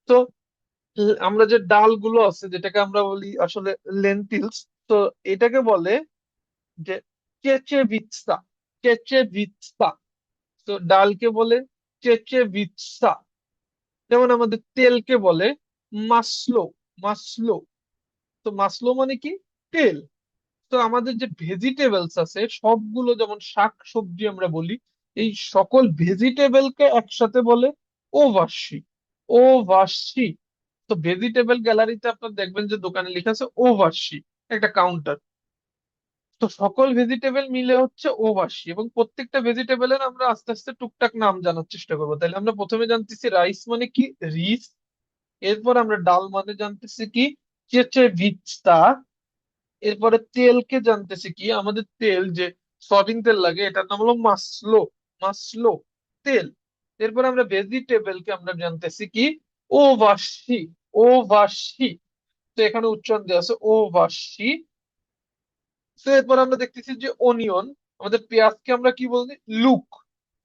তো আমরা যে ডালগুলো আছে যেটাকে আমরা বলি আসলে লেন্টিলস, তো এটাকে বলে যে চেচেভিৎসা। চেচেভিৎসা। তো ডালকে বলে চেচেভিৎসা। যেমন আমাদের তেলকে বলে মাসলো। মাসলো। তো মাসলো মানে কি? তেল। তো আমাদের যে ভেজিটেবলস আছে সবগুলো, যেমন শাক সবজি আমরা বলি, এই সকল ভেজিটেবলকে একসাথে বলে ওভাসি। ওভাসি। তো ভেজিটেবল গ্যালারিতে আপনার দেখবেন যে দোকানে লেখা আছে ওভাসি, একটা কাউন্টার। তো সকল ভেজিটেবল মিলে হচ্ছে ওভাসি, এবং প্রত্যেকটা ভেজিটেবলের আমরা আস্তে আস্তে টুকটাক নাম জানার চেষ্টা করবো। তাহলে আমরা প্রথমে জানতেছি রাইস মানে কি, রিস। এরপর আমরা ডাল মানে জানতেছি কি, চেচেভিৎসা। এরপরে তেলকে জানতেছি কি, আমাদের তেল যে সয়াবিন তেল লাগে এটার নাম হলো মাসলো। মাসলো, তেল। এরপর আমরা ভেজিটেবলকে আমরা জানতেছি কি, ওভাসি। ওভাসি। তো এখানে উচ্চারণ দেওয়া আছে ওভাসি। তো এরপর আমরা দেখতেছি যে অনিয়ন, আমাদের পেঁয়াজকে আমরা কি বলছি, লুক।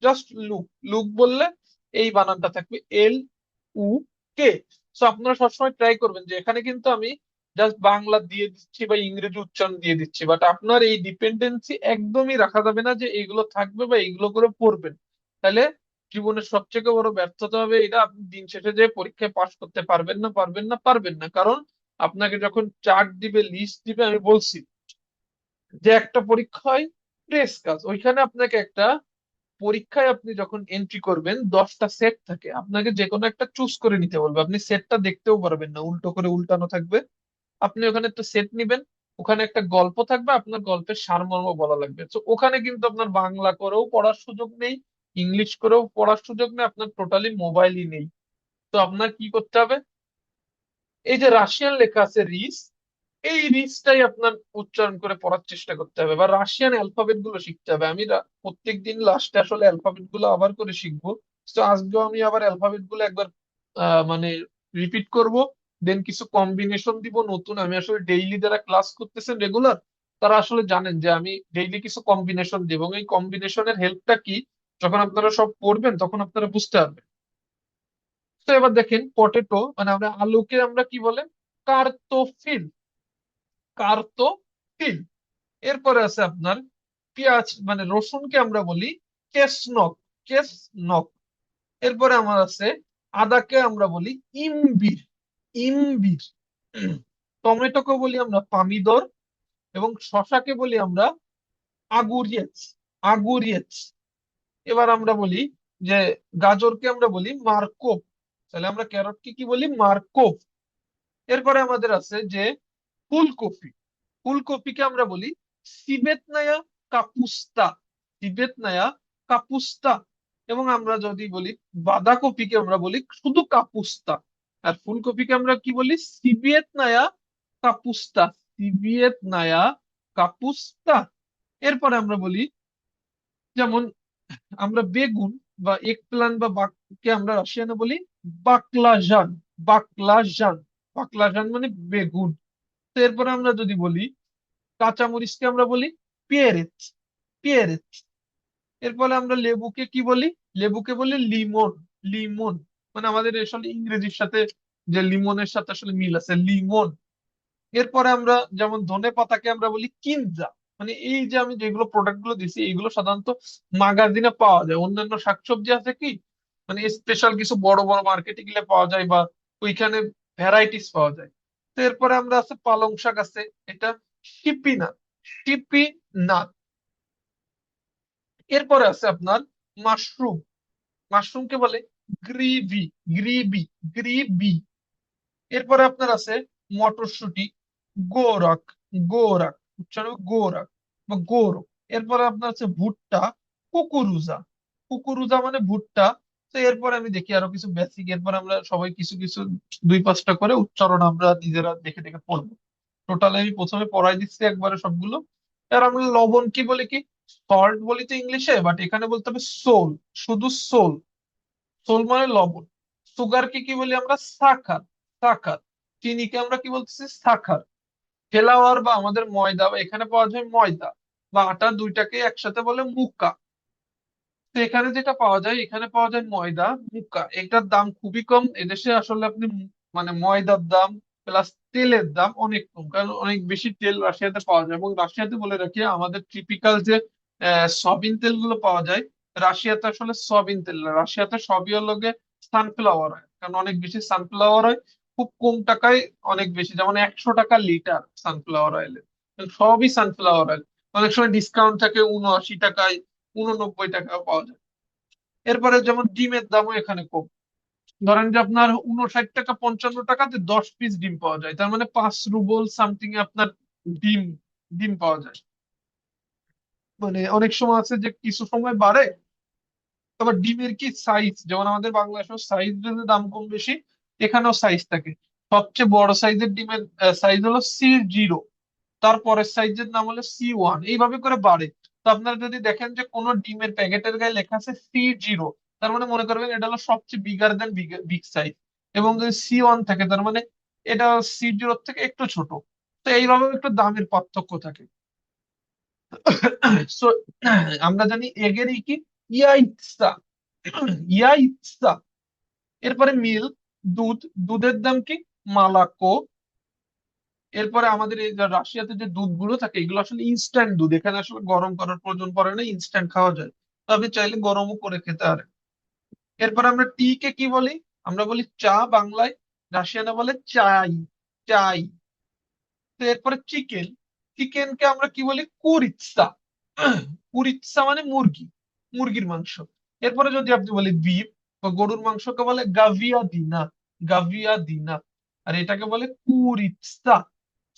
Just look. লুক বললে এই বানানটা থাকবে LUK। সো আপনারা সবসময় ট্রাই করবেন যে এখানে কিন্তু আমি জাস্ট বাংলা দিয়ে দিচ্ছি বা ইংরেজি উচ্চারণ দিয়ে দিচ্ছি, বাট আপনার এই ডিপেন্ডেন্সি একদমই রাখা যাবে না যে এইগুলো থাকবে বা এইগুলো করে পড়বেন। তাহলে জীবনের সবচেয়ে বড় ব্যর্থতা হবে এটা, আপনি দিন শেষে যে পরীক্ষায় পাশ করতে পারবেন না, পারবেন না, পারবেন না। কারণ আপনাকে যখন চার্ট দিবে, লিস্ট দিবে, আমি বলছি যে একটা পরীক্ষায় প্রেস কাজ, ওইখানে আপনাকে একটা পরীক্ষায় আপনি যখন এন্ট্রি করবেন 10টা সেট থাকে, আপনাকে যে কোনো একটা চুজ করে নিতে বলবে। আপনি সেটটা দেখতেও পারবেন না, উল্টো করে উল্টানো থাকবে। আপনি ওখানে একটা সেট নিবেন, ওখানে একটা গল্প থাকবে, আপনার গল্পের সারমর্ম বলা লাগবে। তো ওখানে কিন্তু আপনার বাংলা করেও পড়ার সুযোগ নেই, ইংলিশ করেও পড়ার সুযোগ নেই, আপনার টোটালি মোবাইলই নেই। তো আপনার কি করতে হবে, এই যে রাশিয়ান লেখা আছে রিস, এই রিচটাই আপনার উচ্চারণ করে পড়ার চেষ্টা করতে হবে, বা রাশিয়ান অ্যালফাবেট গুলো শিখতে হবে। আমি প্রত্যেকদিন লাস্টে আসলে অ্যালফাবেট গুলো আবার করে শিখবো। তো আজকেও আমি আবার অ্যালফাবেট গুলো একবার মানে রিপিট করব। দেন কিছু কম্বিনেশন দিব নতুন। আমি আসলে ডেইলি যারা ক্লাস করতেছেন রেগুলার, তারা আসলে জানেন যে আমি ডেইলি কিছু কম্বিনেশন দিব, এবং এই কম্বিনেশনের হেল্পটা কি, যখন আপনারা সব পড়বেন তখন আপনারা বুঝতে পারবেন। তো এবার দেখেন পটেটো মানে আমরা আলুকে আমরা কি বলে, কার্তোফিল। কার্তোফিল। এরপরে আছে আপনার পেঁয়াজ মানে রসুনকে আমরা বলি কেশনক। কেশনক। এরপরে আমার আছে আদাকে আমরা বলি ইমবির। ইমবির। টমেটোকে বলি আমরা পামিদর। এবং শশাকে বলি আমরা আগুরিয়েচ, আগুরিয়েচ। এবার আমরা বলি যে গাজরকে আমরা বলি মার্কোভ। তাহলে আমরা ক্যারটকে কি বলি? মার্কোভ। এরপরে আমাদের আছে যে ফুলকপি, ফুলকপিকে আমরা বলি সিবেতনায়া কাপুস্তা, সিবেতনায়া কাপুস্তা। এবং আমরা যদি বলি বাঁধাকপিকে আমরা বলি শুধু কাপুস্তা। আর ফুলকপিকে আমরা কি বলি? সিবিয়েতনায়া কাপুস্তা, সিবিয়েতনায়া কাপুস্তা। এরপরে আমরা বলি যেমন আমরা বেগুন বা এগ প্লান্ট বা বাককে আমরা রাশিয়ানে বলি বাকলাজান, বাকলাজান, বাকলাজান মানে বেগুন। তো এরপরে আমরা যদি বলি কাঁচামরিচকে আমরা বলি পেরেচ, পেরেচ। এরপরে আমরা লেবুকে কি বলি? লেবুকে বলি লিমন, লিমন। মানে আমাদের আসলে ইংরেজির সাথে যে লিমনের সাথে আসলে মিল আছে, লিমন। এরপরে আমরা যেমন ধনে পাতাকে আমরা বলি কিনজা। মানে এই যে আমি যেগুলো প্রোডাক্ট গুলো দিছি এইগুলো সাধারণত মাগাজিনে পাওয়া যায়। অন্যান্য শাকসবজি আছে কি মানে স্পেশাল কিছু বড় বড় মার্কেটে গেলে পাওয়া যায় বা ওইখানে ভ্যারাইটিস পাওয়া যায়। তো এরপরে আমরা আছে পালং শাক আছে, এটা শিপিনাট, শিপিনাট। এরপরে আছে আপনার মাশরুম, মাশরুমকে বলে গ্রিভি, গ্রিবি, গ্রিবি। এরপরে আপনার আছে মটরশুঁটি, গোরাক, গোরাক, উচ্চারণ গোরাক বা গৌরব। এরপরে আপনার আছে ভুট্টা, কুকুরুজা, কুকুরুজা মানে ভুট্টা। তো এরপরে আমি দেখি আরো কিছু বেসিক, এরপর আমরা সবাই কিছু কিছু 2-5টা করে উচ্চারণ আমরা নিজেরা দেখে দেখে পড়বো। টোটাল আমি প্রথমে পড়াই দিচ্ছি একবারে সবগুলো। আর আমরা লবণ কি বলি? কি সল্ট বলি তো ইংলিশে, বাট এখানে বলতে হবে সোল, শুধু সোল, সোল মানে লবণ। সুগারকে কি বলি আমরা? সাকার, সাকার। চিনিকে আমরা কি বলতেছি? সাকার। ফ্লাওয়ার বা আমাদের ময়দা বা এখানে পাওয়া যায় ময়দা বা আটা, দুইটাকে একসাথে বলে মুক্কা। তো এখানে যেটা পাওয়া যায়, এখানে পাওয়া যায় ময়দা, মুক্কা। এটার দাম খুবই কম এদেশে আসলে। আপনি মানে ময়দার দাম প্লাস তেলের দাম অনেক কম, কারণ অনেক বেশি তেল রাশিয়াতে পাওয়া যায়। এবং রাশিয়াতে বলে রাখি আমাদের টিপিক্যাল যে সয়াবিন তেলগুলো পাওয়া যায়, রাশিয়াতে আসলে সয়াবিন তেল না, রাশিয়াতে সবই হলো গিয়ে সানফ্লাওয়ার হয়, কারণ অনেক বেশি সানফ্লাওয়ার হয় খুব কম টাকায়, অনেক বেশি, যেমন 100 টাকা লিটার সানফ্লাওয়ার অয়েলের। সবই সানফ্লাওয়ার অয়েল। অনেক সময় ডিসকাউন্ট থাকে, 79 টাকায়, 89 টাকা পাওয়া যায়। এরপরে যেমন ডিমের দামও এখানে কম। ধরেন যে আপনার 59 টাকা 55 টাকাতে 10 পিস ডিম পাওয়া যায়, তার মানে 5 রুবল সামথিং এ আপনার ডিম, ডিম পাওয়া যায়। মানে অনেক সময় আছে যে কিছু সময় বাড়ে। আবার ডিমের কি সাইজ, যেমন আমাদের বাংলাদেশের সাইজ দাম কম বেশি, এখানেও সাইজ থাকে। সবচেয়ে বড় সাইজের ডিমের সাইজ হলো C0, তারপরের সাইজের নাম হলো C1, এইভাবে করে বাড়ে। তো আপনারা যদি দেখেন যে কোনো ডিমের প্যাকেটের গায়ে লেখা আছে C0, তার মানে মনে করবেন এটা হলো সবচেয়ে বিগার দেন বিগ সাইজ। এবং যদি C1 থাকে তার মানে এটা C0 থেকে একটু ছোট। তো এইভাবে একটু দামের পার্থক্য থাকে। So, আমরা জানি এগেরই কি ইয়াইটসা, ইয়াইটসা। এরপরে মিল্ক, দুধ, দুধের দাম কি মালাকো। এরপরে আমাদের এই যে রাশিয়াতে যে দুধগুলো থাকে এগুলো আসলে ইনস্ট্যান্ট দুধ, এখানে আসলে গরম করার প্রয়োজন পড়ে না, ইনস্ট্যান্ট খাওয়া যায়। তো আপনি চাইলে গরমও করে খেতে পারেন। এরপরে আমরা টি কে কি বলি? আমরা বলি চা বাংলায়, রাশিয়ানে বলে চাই, চাই। তো এরপরে চিকেন, চিকেনকে আমরা কি বলি? কুরিৎসা, কুরিৎসা মানে মুরগি, মুরগির মাংস। এরপরে যদি আপনি বলি বিফ বা গরুর মাংসকে বলে গাভিয়া দিনা, গাভিয়া দিনা। আর এটাকে বলে কুরিৎসা।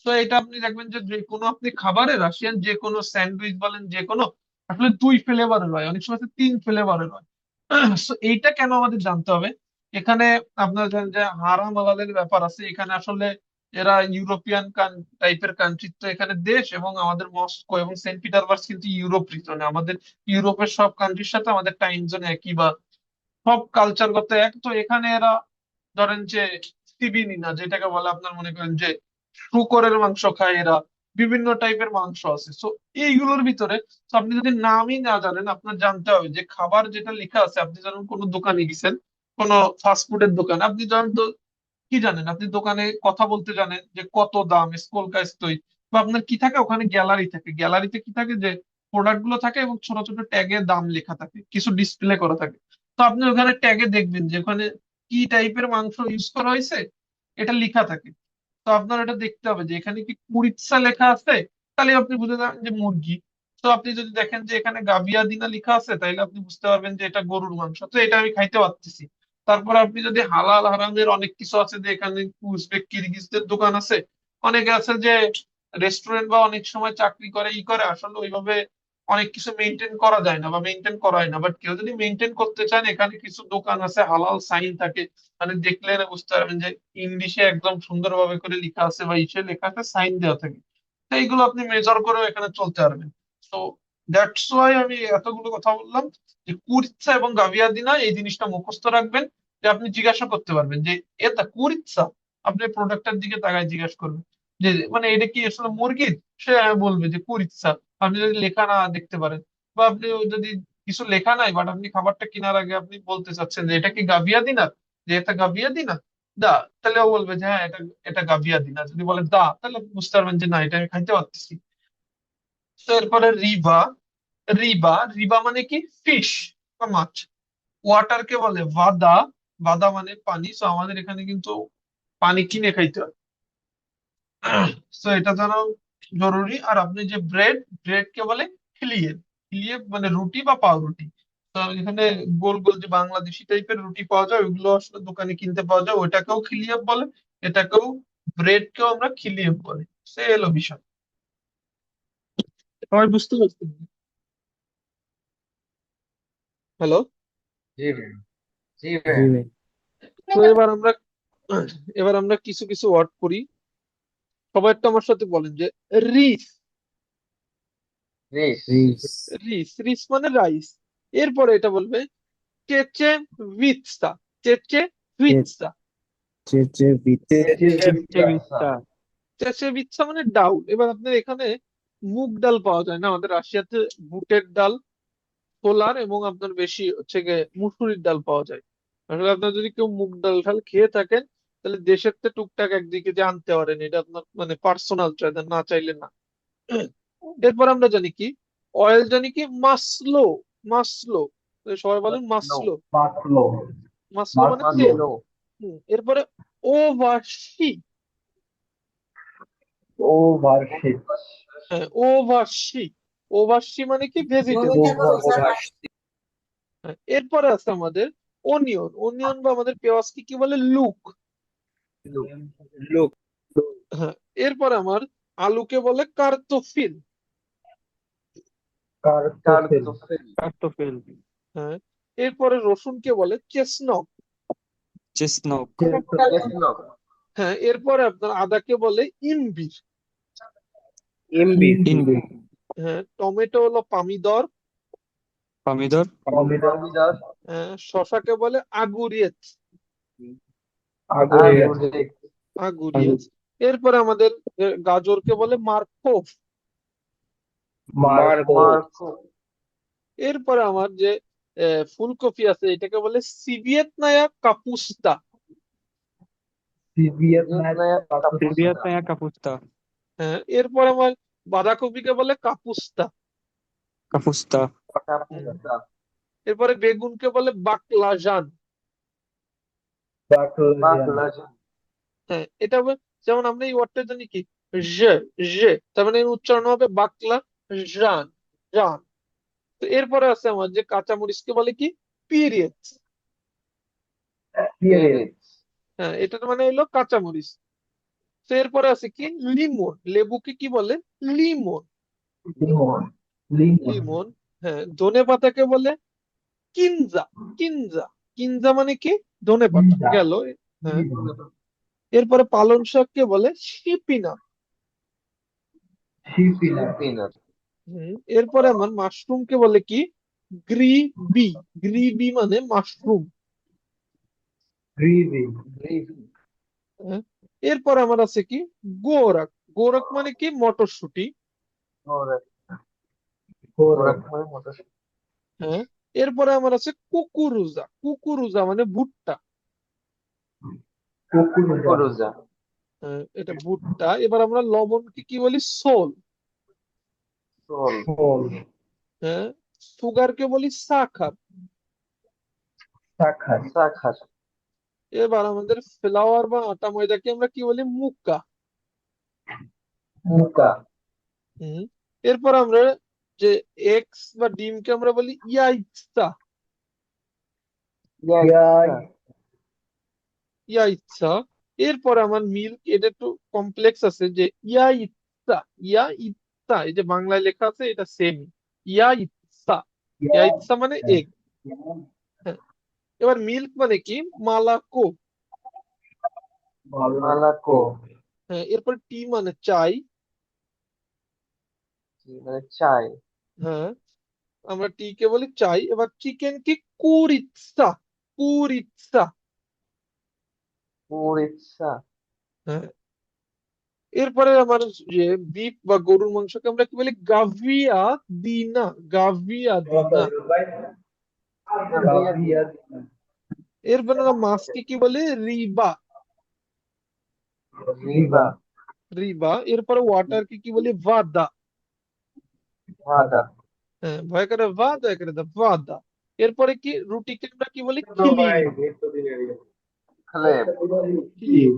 তো এটা আপনি দেখবেন যে যে কোনো আপনি খাবারে রাশিয়ান যে কোনো স্যান্ডউইচ বলেন যে কোনো, আসলে 2 ফ্লেভারের হয়, অনেক সময় 3 ফ্লেভারের হয়। তো এইটা কেন আমাদের জানতে হবে? এখানে আপনার জানেন যে হারাম হালালের ব্যাপার আছে এখানে আসলে। এরা ইউরোপিয়ান টাইপের কান্ট্রি, তো এখানে দেশ এবং আমাদের মস্কো এবং সেন্ট পিটারবার্গ কিন্তু ইউরোপ রিজনে, আমাদের ইউরোপের সব কান্ট্রির সাথে আমাদের টাইম জোন একই বা সব কালচারগত এক। তো এখানে এরা ধরেন যে সিবিনিনা যেটাকে বলে, আপনার মনে করেন যে শূকরের মাংস খায় এরা, বিভিন্ন টাইপের মাংস আছে। তো এইগুলোর ভিতরে তো আপনি যদি নামই না জানেন, আপনার জানতে হবে যে খাবার যেটা লেখা আছে। আপনি যখন কোনো দোকানে গেছেন, কোনো ফাস্টফুডের দোকানে, আপনি জানেন তো কি জানেন? আপনি দোকানে কথা বলতে জানেন যে কত দাম, স্কোলকা স্তই, বা আপনার কি থাকে ওখানে গ্যালারি থাকে, গ্যালারিতে কি থাকে যে প্রোডাক্ট গুলো থাকে এবং ছোট ছোট ট্যাগে দাম লেখা থাকে, কিছু ডিসপ্লে করা থাকে। তো আপনি ওখানে ট্যাগে দেখবেন যে ওখানে কি টাইপের মাংস ইউজ করা হয়েছে এটা লেখা থাকে। তো আপনার এটা দেখতে হবে যে এখানে কি কুরিৎসা লেখা আছে তাহলে আপনি বুঝে যাবেন যে মুরগি। তো আপনি যদি দেখেন যে এখানে গাভিয়া দিনা লেখা আছে, তাইলে আপনি বুঝতে পারবেন যে এটা গরুর মাংস, তো এটা আমি খাইতে পারতেছি। তারপর আপনি যদি হালাল হারামের অনেক কিছু আছে, যে এখানে উজবেক কিরগিজদের দোকান আছে, অনেকে আছে যে রেস্টুরেন্ট বা অনেক সময় চাকরি করে করে আসলে ওইভাবে অনেক কিছু মেনটেন করা যায় না বা মেনটেন করা হয় না, বাট কেউ যদি মেনটেন করতে চান, এখানে কিছু দোকান আছে হালাল সাইন থাকে, মানে দেখলে না বুঝতে পারবেন যে ইংলিশে একদম সুন্দরভাবে করে লেখা আছে বা ইসে লেখা আছে, সাইন দেওয়া থাকে। তো এইগুলো আপনি মেজর করেও এখানে চলতে পারবেন। তো দ্যাটস ওয়াই আমি এতগুলো কথা বললাম যে কুরিৎসা এবং গাভিয়াদিনা এই জিনিসটা মুখস্থ রাখবেন, যে আপনি জিজ্ঞাসা করতে পারবেন যে এটা কুরিৎসা, আপনি প্রোডাক্টের দিকে তাকায় জিজ্ঞাসা করবেন যে মানে এটা কি আসলে মুরগির, সে বলবে যে কুরিৎসা। আপনি যদি লেখা না দেখতে পারেন, বা আপনি যদি কিছু লেখা নাই বাট আপনি খাবারটা কেনার আগে আপনি বলতে চাচ্ছেন যে এটা কি গাভিয়াদিনা, যে এটা গাভিয়াদিনা দা, তাহলে ও বলবে যে হ্যাঁ এটা এটা গাভিয়াদিনা। যদি বলে দা, তাহলে বুঝতে পারবেন যে না, এটা আমি খাইতে পারতেছি। তো এরপরে রিবা, রিবা রিবা মানে কি ফিশ বা মাছ। ওয়াটারকে বলে ভাদা, ভাদা মানে পানি। তো আমাদের এখানে কিন্তু পানি কিনে খাইতে হয়, তো এটা জানা জরুরি। আর আপনি যে ব্রেড, ব্রেড কে বলে খিলিয়ে, খিলিয়ে মানে রুটি বা পাউরুটি। তো এখানে গোল গোল যে বাংলাদেশি টাইপের রুটি পাওয়া যায়, ওইগুলো আসলে দোকানে কিনতে পাওয়া যায়, ওইটাকেও খিলিয়ে বলে, এটাকেও ব্রেড কেও আমরা খিলিয়ে বলে। সে এলো বিষয়। সবাই বুঝতে পারছেন? হ্যালো। জি ভাই, জি জি ভাই। ভাই। তো এবার আমরা কিছু কিছু ওয়ার্ড করি। সবাই একটু আমার সাথে বলেন যে রিস। রিস, রিস। রিস রিস মানে রাইস। এরপরে এটা বলবে চেচে ভিৎসা, চেচে ভিৎসা। চেচে বিতে চেচেভিটা, চেবিচা। চেচে ভিৎসা মানে ডাউল। এবার আপনার এখানে মুগ ডাল পাওয়া যায় না, আমাদের রাশিয়াতে বুটের ডাল, ছোলার এবং আপনার বেশি হচ্ছে গিয়ে মুসুরির ডাল পাওয়া যায়। আসলে আপনার যদি কেউ মুগ ডাল ঢাল খেয়ে থাকেন, তাহলে দেশের তো টুকটাক একদিকে যে আনতে পারেন, এটা আপনার মানে পার্সোনাল চয়েস, না চাইলে না। এরপর আমরা জানি কি অয়েল, জানি কি মাসলো, মাসলো। সবাই বলেন নো, মাসলো। মাসলো, মাসলো মানে তেল। মাসলো, এরপরে ওভাশি। ওভারশিপ, হ্যাঁ ওভাশি, ওভাশি মানে কি ভেজিটেবল। ওভার, এরপরে আছে আমাদের অনিয়ন, অনিয়ন বা আমাদের পেঁয়াজকে কি বলে লুক। লুক, হ্যাঁ। এরপরে আমার আলুকে বলে কার্তোফিল। কার্টোফিল, কার্টোফেল। হ্যাঁ। এরপরে রসুনকে বলে চেসনক। চেস্টনট। চেস্টনট, হ্যাঁ। এরপরে আপনার আদাকে বলে ইমবির। ইমবি, ইনবি। হ্যাঁ। টমেটো হলো পামিদর। পামিদর। পমিডর, শসাকে বলে আগুরিয়েত, আগুর, আগুরিয়েত। এরপরে আমাদের গাজরকে বলে মার্কোভ। মার্কো, মার্কো, এরপরে আমার যে ফুলকপি আছে, এটাকে বলে সিভিয়েতনায়া কাপুস্তা। ভিয়েতনাম, কাপুস্তা, সিরিয়াতনায়া কাপুস্তা। হ্যাঁ। এরপর আমার বাঁধাকপিকে বলে কাপুস্তা। কাপুস্তা। হুম। কাপুস্তা, এরপরে বেগুনকে বলে বাকলাজান। বাকলাজান, হ্যাঁ। এটা যেমন আমরা এই ওয়ার্ডটা জানি কি জে, জে, তার মানে এর উচ্চারণ হবে বাকলা জান, জান। তো এরপরে আছে আমার যে কাঁচামরিচকে বলে কি পিরিয়ড। পিরিয়ড, হ্যাঁ। এটা তো মানে হলো কাঁচামরিচ। তো এরপরে আছে কি লিমন, লেবুকে কি বলে লিমন, লিমন, লিমন, লিমন। হ্যাঁ। ধনে পাতাকে বলে কিনজা, কিনজা, কিনজা মানে কি ধনে পাতা গেল। হ্যাঁ। এরপরে পালং শাককে বলে শিপিনা। শিপিনাট, এরপরে আমার মাশরুমকে বলে কি গ্রিবি, গ্রিবি মানে মাশরুম। গ্রেভি, হ্যাঁ। এরপর আমার আছে কি গোরাক, গোরাক মানে কি মটরশুঁটি। মটরশুঁটি, হ্যাঁ। এরপরে আমার আছে কুকুরুজা, কুকুরুজা মানে ভুট্টা। কুকুরুজা, হ্যাঁ, এটা ভুট্টা। এবার আমরা লবণকে কি বলি সোল। শোল, হ্যাঁ। সুগারকে বলি সাখার। শাখার, এবার আমাদের ফ্লাওয়ার বা আটা ময়দাকে আমরা কি বলি মুক্কা। মুকা, হুম এরপর আমরা যে এক্স বা ডিমকে আমরা বলি ইয়াইৎসা। ইয়া ইয়াইৎসা। এরপর আমার মিল্ক, এটা একটু কমপ্লেক্স আছে, যে ইয়াইৎসা। ইয়াইৎসা, এই যে বাংলায় লেখা আছে এটা সেম। ইয়াইৎসা। ইয়াইৎসা মানে এগ। হ্যাঁ, এবার মিল্ক মানে কি, মালাকো। মালাকো হ্যাঁ, এরপর টি মানে চাই। মানে চাই। হ্যাঁ, আমরা টি কে বলি চাই। এবার চিকেন কি, কুরিৎসা। কুরিৎসা। পুরিৎসা হ্যাঁ, এরপরে আমার যে বিফ বা গরুর মাংসকে আমরা কি বলি, গাভিয়া দিনা। গাভিয়া দিনা। গাভিয়া এরপরে আমরা মাছকে কি বলি, রিবা। রিবা রিবা। এরপরে ওয়াটারকে কি বলি, ভাদা। ভাদা হ্যাঁ, ভয় করে ভাদা, করে দা ভাদা। এরপরে কি, রুটিকে আমরা কি বলি, খিলিম। ক্লেব খিলিম।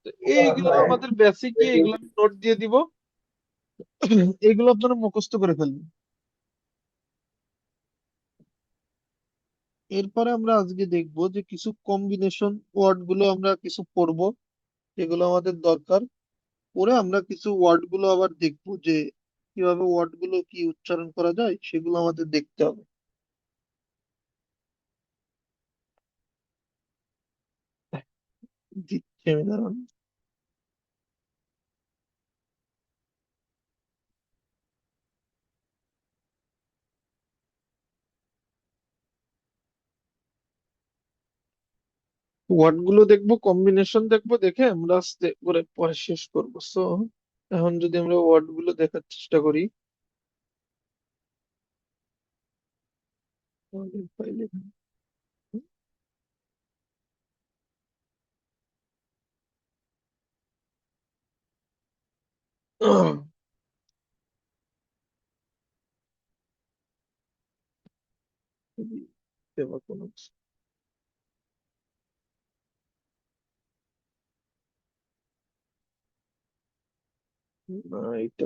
তো এইগুলো আমাদের বেসিক, এগুলো আমি নোট দিয়ে দিব। এগুলো আপনারা মুখস্থ করে ফেলবেন। এরপরে আমরা আজকে দেখবো যে কিছু কম্বিনেশন ওয়ার্ড গুলো আমরা কিছু পড়বো, যেগুলো আমাদের দরকার। পরে আমরা কিছু ওয়ার্ড গুলো আবার দেখবো যে কিভাবে ওয়ার্ড গুলো কি উচ্চারণ করা যায়, সেগুলো আমাদের দেখতে হবে। দিচ্ছি আমি, দাঁড়ান। ওয়ার্ড গুলো দেখবো, কম্বিনেশন দেখবো, দেখে আমরা আস্তে করে পরে শেষ করবো। সো এখন যদি আমরা ওয়ার্ড গুলো দেখার চেষ্টা করি। আমাদের ফাইলে দেওয়া কোনো কিছু। না, এটা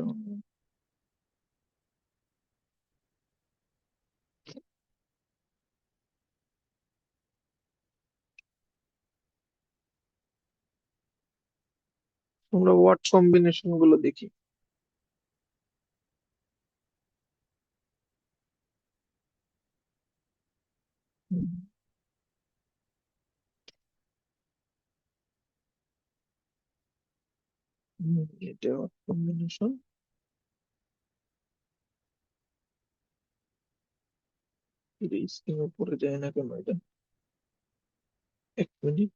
আমরা ওয়ার্ড কম্বিনেশন গুলো দেখি। হুম, এটা ওয়ার্ড কম্বিনেশন। স্ক্রিনে পড়ে যায় না কেন এটা, এক মিনিট।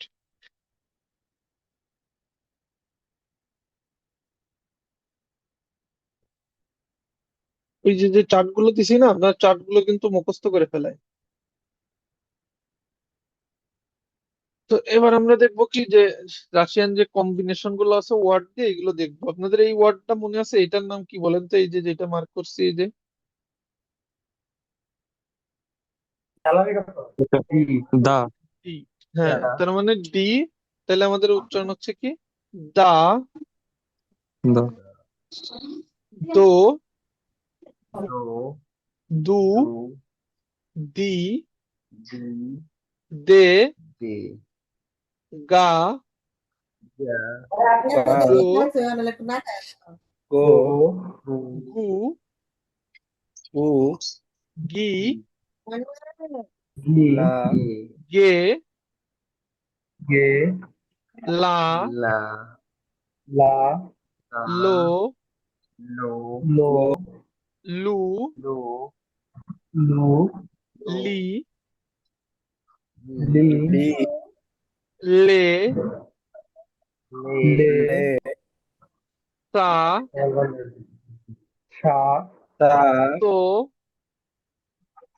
ওই যে যে চার্ট গুলো দিছি না, আপনার চার্ট গুলো কিন্তু মুখস্থ করে ফেলায়। তো এবার আমরা দেখবো কি যে রাশিয়ান যে কম্বিনেশন গুলো আছে ওয়ার্ড দিয়ে, এগুলো দেখবো। আপনাদের এই ওয়ার্ডটা মনে আছে, এটার নাম কি বলেন তো, এই যে যেটা মার্ক করছি, এই যে এটা দা ডি। হ্যাঁ, তার মানে ডি। তাহলে আমাদের উচ্চারণ হচ্ছে কি, দা, দা দো, দো দু, দু দি, জি দে, দে গা, গা গো, গো গু, উ গি, গি লা গে, গে লা, লা লা লো, লো লো লু, লো লু লি, লি লি লে, লে লে সা, সা তা তো,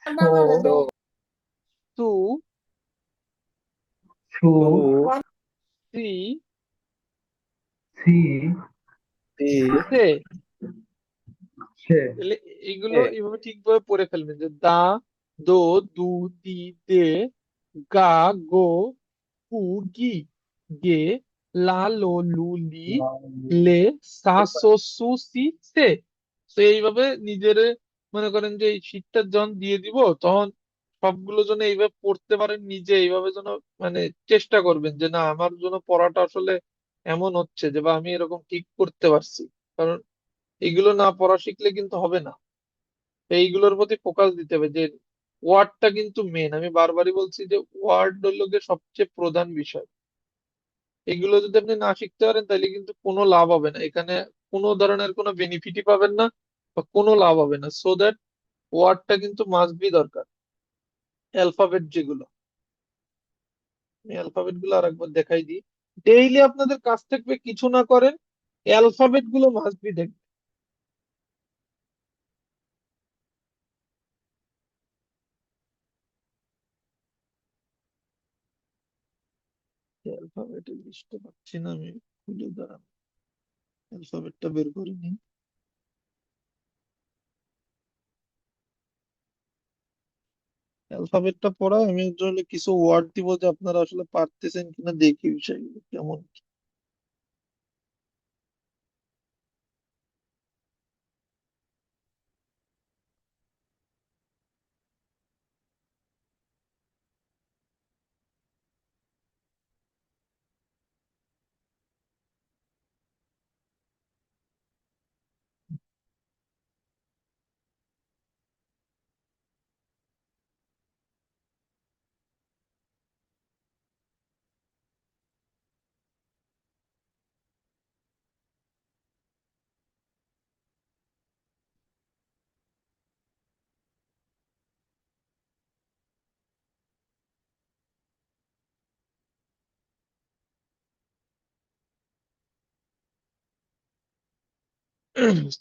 সো তো সু, সু সু সি, সি তি সে। সে তাহলে এগুলো এ এইভাবে ঠিকভাবে পড়ে ফেলবেন, যে দা, দো, দু, দি, দে, গা, গো, গু, গি, গে, লা, লো, লু, লি, লে, সা, সো, সু, সি, সে। তো এইভাবে নিজেরে মনে করেন যে এই শীটটা যখন দিয়ে দিব তখন সবগুলো যেন এইভাবে পড়তে পারেন, নিজে এইভাবে যেন মানে চেষ্টা করবেন যে না আমার জন্য পড়াটা আসলে এমন হচ্ছে যে বা আমি এরকম ঠিক করতে পারছি। কারণ এগুলো না পড়া শিখলে কিন্তু হবে না। তো এইগুলোর প্রতি ফোকাস দিতে হবে যে ওয়ার্ডটা কিন্তু মেন, আমি বারবারই বলছি যে ওয়ার্ড হলো গিয়ে সবচেয়ে প্রধান বিষয়। এগুলো যদি আপনি না শিখতে পারেন তাহলে কিন্তু কোনো লাভ হবে না এখানে, কোনো ধরনের কোনো বেনিফিটই পাবেন না বা কোনো লাভ হবে না। সো দ্যাট ওয়ার্ডটা কিন্তু মাস্ট বি দরকার। অ্যালফাবেট যেগুলো, আমি অ্যালফাবেট গুলো আরেকবার দেখাই দিই। ডেইলি আপনাদের কাজ থাকবে কিছু না করেন অ্যালফাবেট গুলো মাস্ট বি দেখবেন। অ্যালফাবেটের লিস্টটা পাচ্ছি না আমি, খুলে দাঁড়ান অ্যালফাবেটটা বের করে নিই। অ্যালফাবেটটা পড়া আমি আসলে কিছু ওয়ার্ড দিব যে আপনারা আসলে পারতেছেন কিনা দেখি বিষয়গুলো কেমন।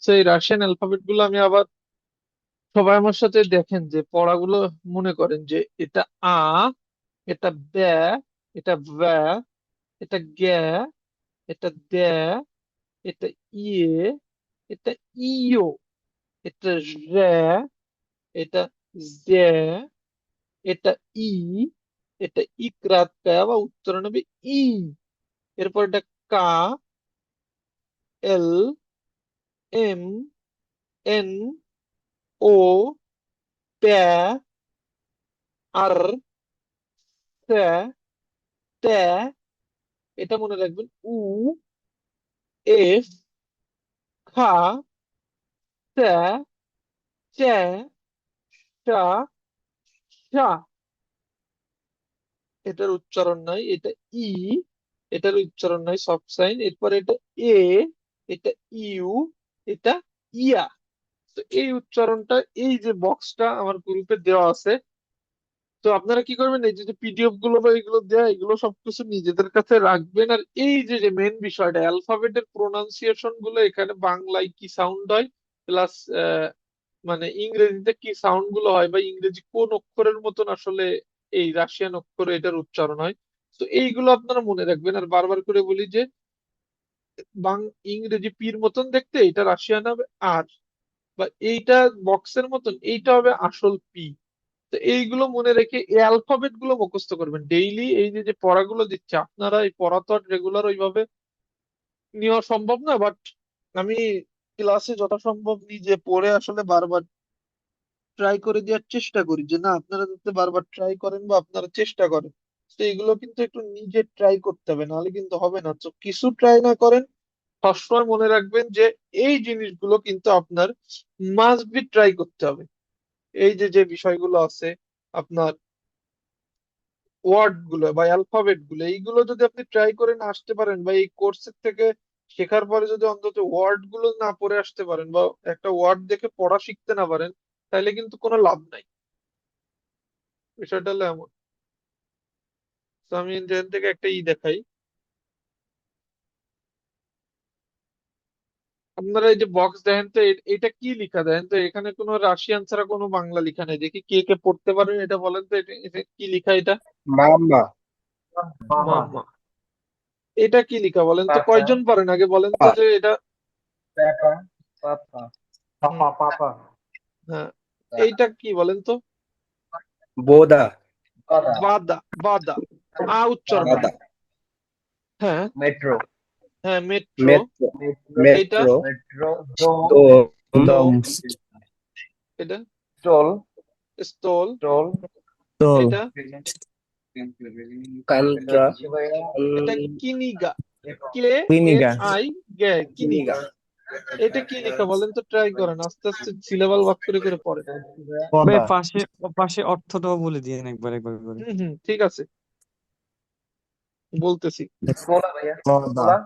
সেই রাশিয়ান অ্যালফাবেট গুলো আমি আবার, সবাই আমার সাথে দেখেন যে পড়াগুলো মনে করেন যে এটা আ, এটা ব্যা, এটা ব্যা, এটা গ্যা, এটা দ্যা, এটা ইয়ে, এটা ইয়ো, এটা র্যা, এটা জ্যা, এটা ই, এটা ইকরাত ব্যা বা উচ্চারণ হবে ই। এরপর এটা কা, এল, এম, এন, ও, প্যা, আর, স্যা, ত্যা, এটা মনে রাখবেন উ, এফ, খা, ত্যা, চ্যা, চা, সা। এটার উচ্চারণ নাই, এটা ই, এটার উচ্চারণ নাই সফট সাইন। এরপর এটা এ, এটা ইউ, এটা ইয়া। তো এই উচ্চারণটা, এই যে বক্সটা আমার গ্রুপে দেওয়া আছে, তো আপনারা কি করবেন এই যে পিডিএফ গুলো বা এগুলো দেয়া এগুলো সবকিছু নিজেদের কাছে রাখবেন। আর এই যে যে মেন বিষয়টা অ্যালফাবেটের প্রোনাউন্সিয়েশন গুলো এখানে বাংলায় কি সাউন্ড হয় প্লাস মানে ইংরেজিতে কি সাউন্ড গুলো হয় বা ইংরেজি কোন অক্ষরের মতন আসলে এই রাশিয়ান অক্ষরে এটার উচ্চারণ হয়। তো এইগুলো আপনারা মনে রাখবেন। আর বারবার করে বলি যে ইংরেজি পির মতন দেখতে, এটা রাশিয়ান হবে আর, বা এইটা বক্সের মতন এইটা হবে আসল পি। তো এইগুলো মনে রেখে এই অ্যালফাবেট গুলো মুখস্থ করবেন ডেইলি। এই যে যে পড়াগুলো দিচ্ছে আপনারা, এই পড়া তো আর রেগুলার ওইভাবে নেওয়া সম্ভব না, বাট আমি ক্লাসে যথাসম্ভব নিজে পড়ে আসলে বারবার ট্রাই করে দেওয়ার চেষ্টা করি যে না আপনারা যাতে বারবার ট্রাই করেন বা আপনারা চেষ্টা করেন। তো এগুলো কিন্তু একটু নিজে ট্রাই করতে হবে, নাহলে কিন্তু হবে না। তো কিছু ট্রাই না করেন, সবসময় মনে রাখবেন যে এই জিনিসগুলো কিন্তু আপনার মাস্ট বি ট্রাই করতে হবে। এই যে যে বিষয়গুলো আছে আপনার ওয়ার্ড গুলো বা অ্যালফাবেট গুলো, এইগুলো যদি আপনি ট্রাই করে না আসতে পারেন বা এই কোর্সের থেকে শেখার পরে যদি অন্তত ওয়ার্ড গুলো না পড়ে আসতে পারেন বা একটা ওয়ার্ড দেখে পড়া শিখতে না পারেন, তাহলে কিন্তু কোনো লাভ নাই। বিষয়টা হলো এমন। তো আমি এখান থেকে একটা দেখাই। আপনারা এই যে বক্স দেখেন তো এটা কি লেখা দেখেন তো, এখানে কোনো রাশিয়ান ছাড়া কোনো বাংলা লেখা নেই। দেখি কে কে পড়তে পারেন এটা বলেন তো, এটা কি লেখা এটা? মামা, মামা, মাম্মা। এটা কি লেখা বলেন তো, পাপা, কয়জন পারেন আগে বলেন তো যে এটা। পাপা, পাপা, হুম, পাপা, পাপা, হ্যাঁ, এইটা কি বলেন তো? বোদা, দাদা, বাদা, বাদা। আ উচ্চারণ দাদা, হবে। হ্যাঁ, মেট্রো, হ্যাঁ মেট্রো। মেট্রো, এইটা মেট্রো, মেট্রো, দো, দো, দম এটা স্টল স্টল, স্টল তল এটা কান্ট্রা হচ্ছে ভাইয়া এটা কিনিগা, কে কিনিগা এন আই গে, কিনিগা। এটা কি লেখা বলেন তো, ট্রাই করেন, আস্তে আস্তে সিলেবাল ভাগ করে করে পড়েন। ভাই পদা পাশে পাশে অর্থটাও বলে দিয়েন একবার একবার করে ঠিক আছে, বলতেছি। স্কোলা ভাইয়া পদা স্কোলা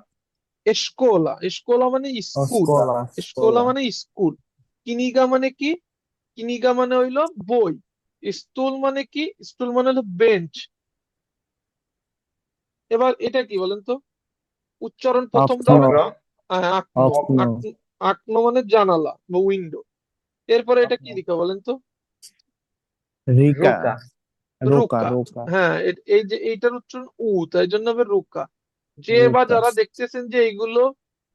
এস্কোলা, এস্কোলা মানে স্কুল, স্কোলা এস্কোলা মানে স্কুল। কিনিগা মানে কি? কিনিগা মানে হইলো বই। স্টুল মানে কি? স্টুল মানে হলো বেঞ্চ। এবার এটা কি বলেন তো, উচ্চারণ প্রথম দাও। অপ্ন আকনো, অপ্ন আকনো মানে জানালা বা উইন্ডো। এরপরে এটা কি লিখা বলেন তো? রিকা রুকা রোকা রুকা। রোকা হ্যাঁ, এই যে এইটার উচ্চারণ তাই জন্য হবে রুকা। যে বা রোকা যারা দেখতেছেন যে এইগুলো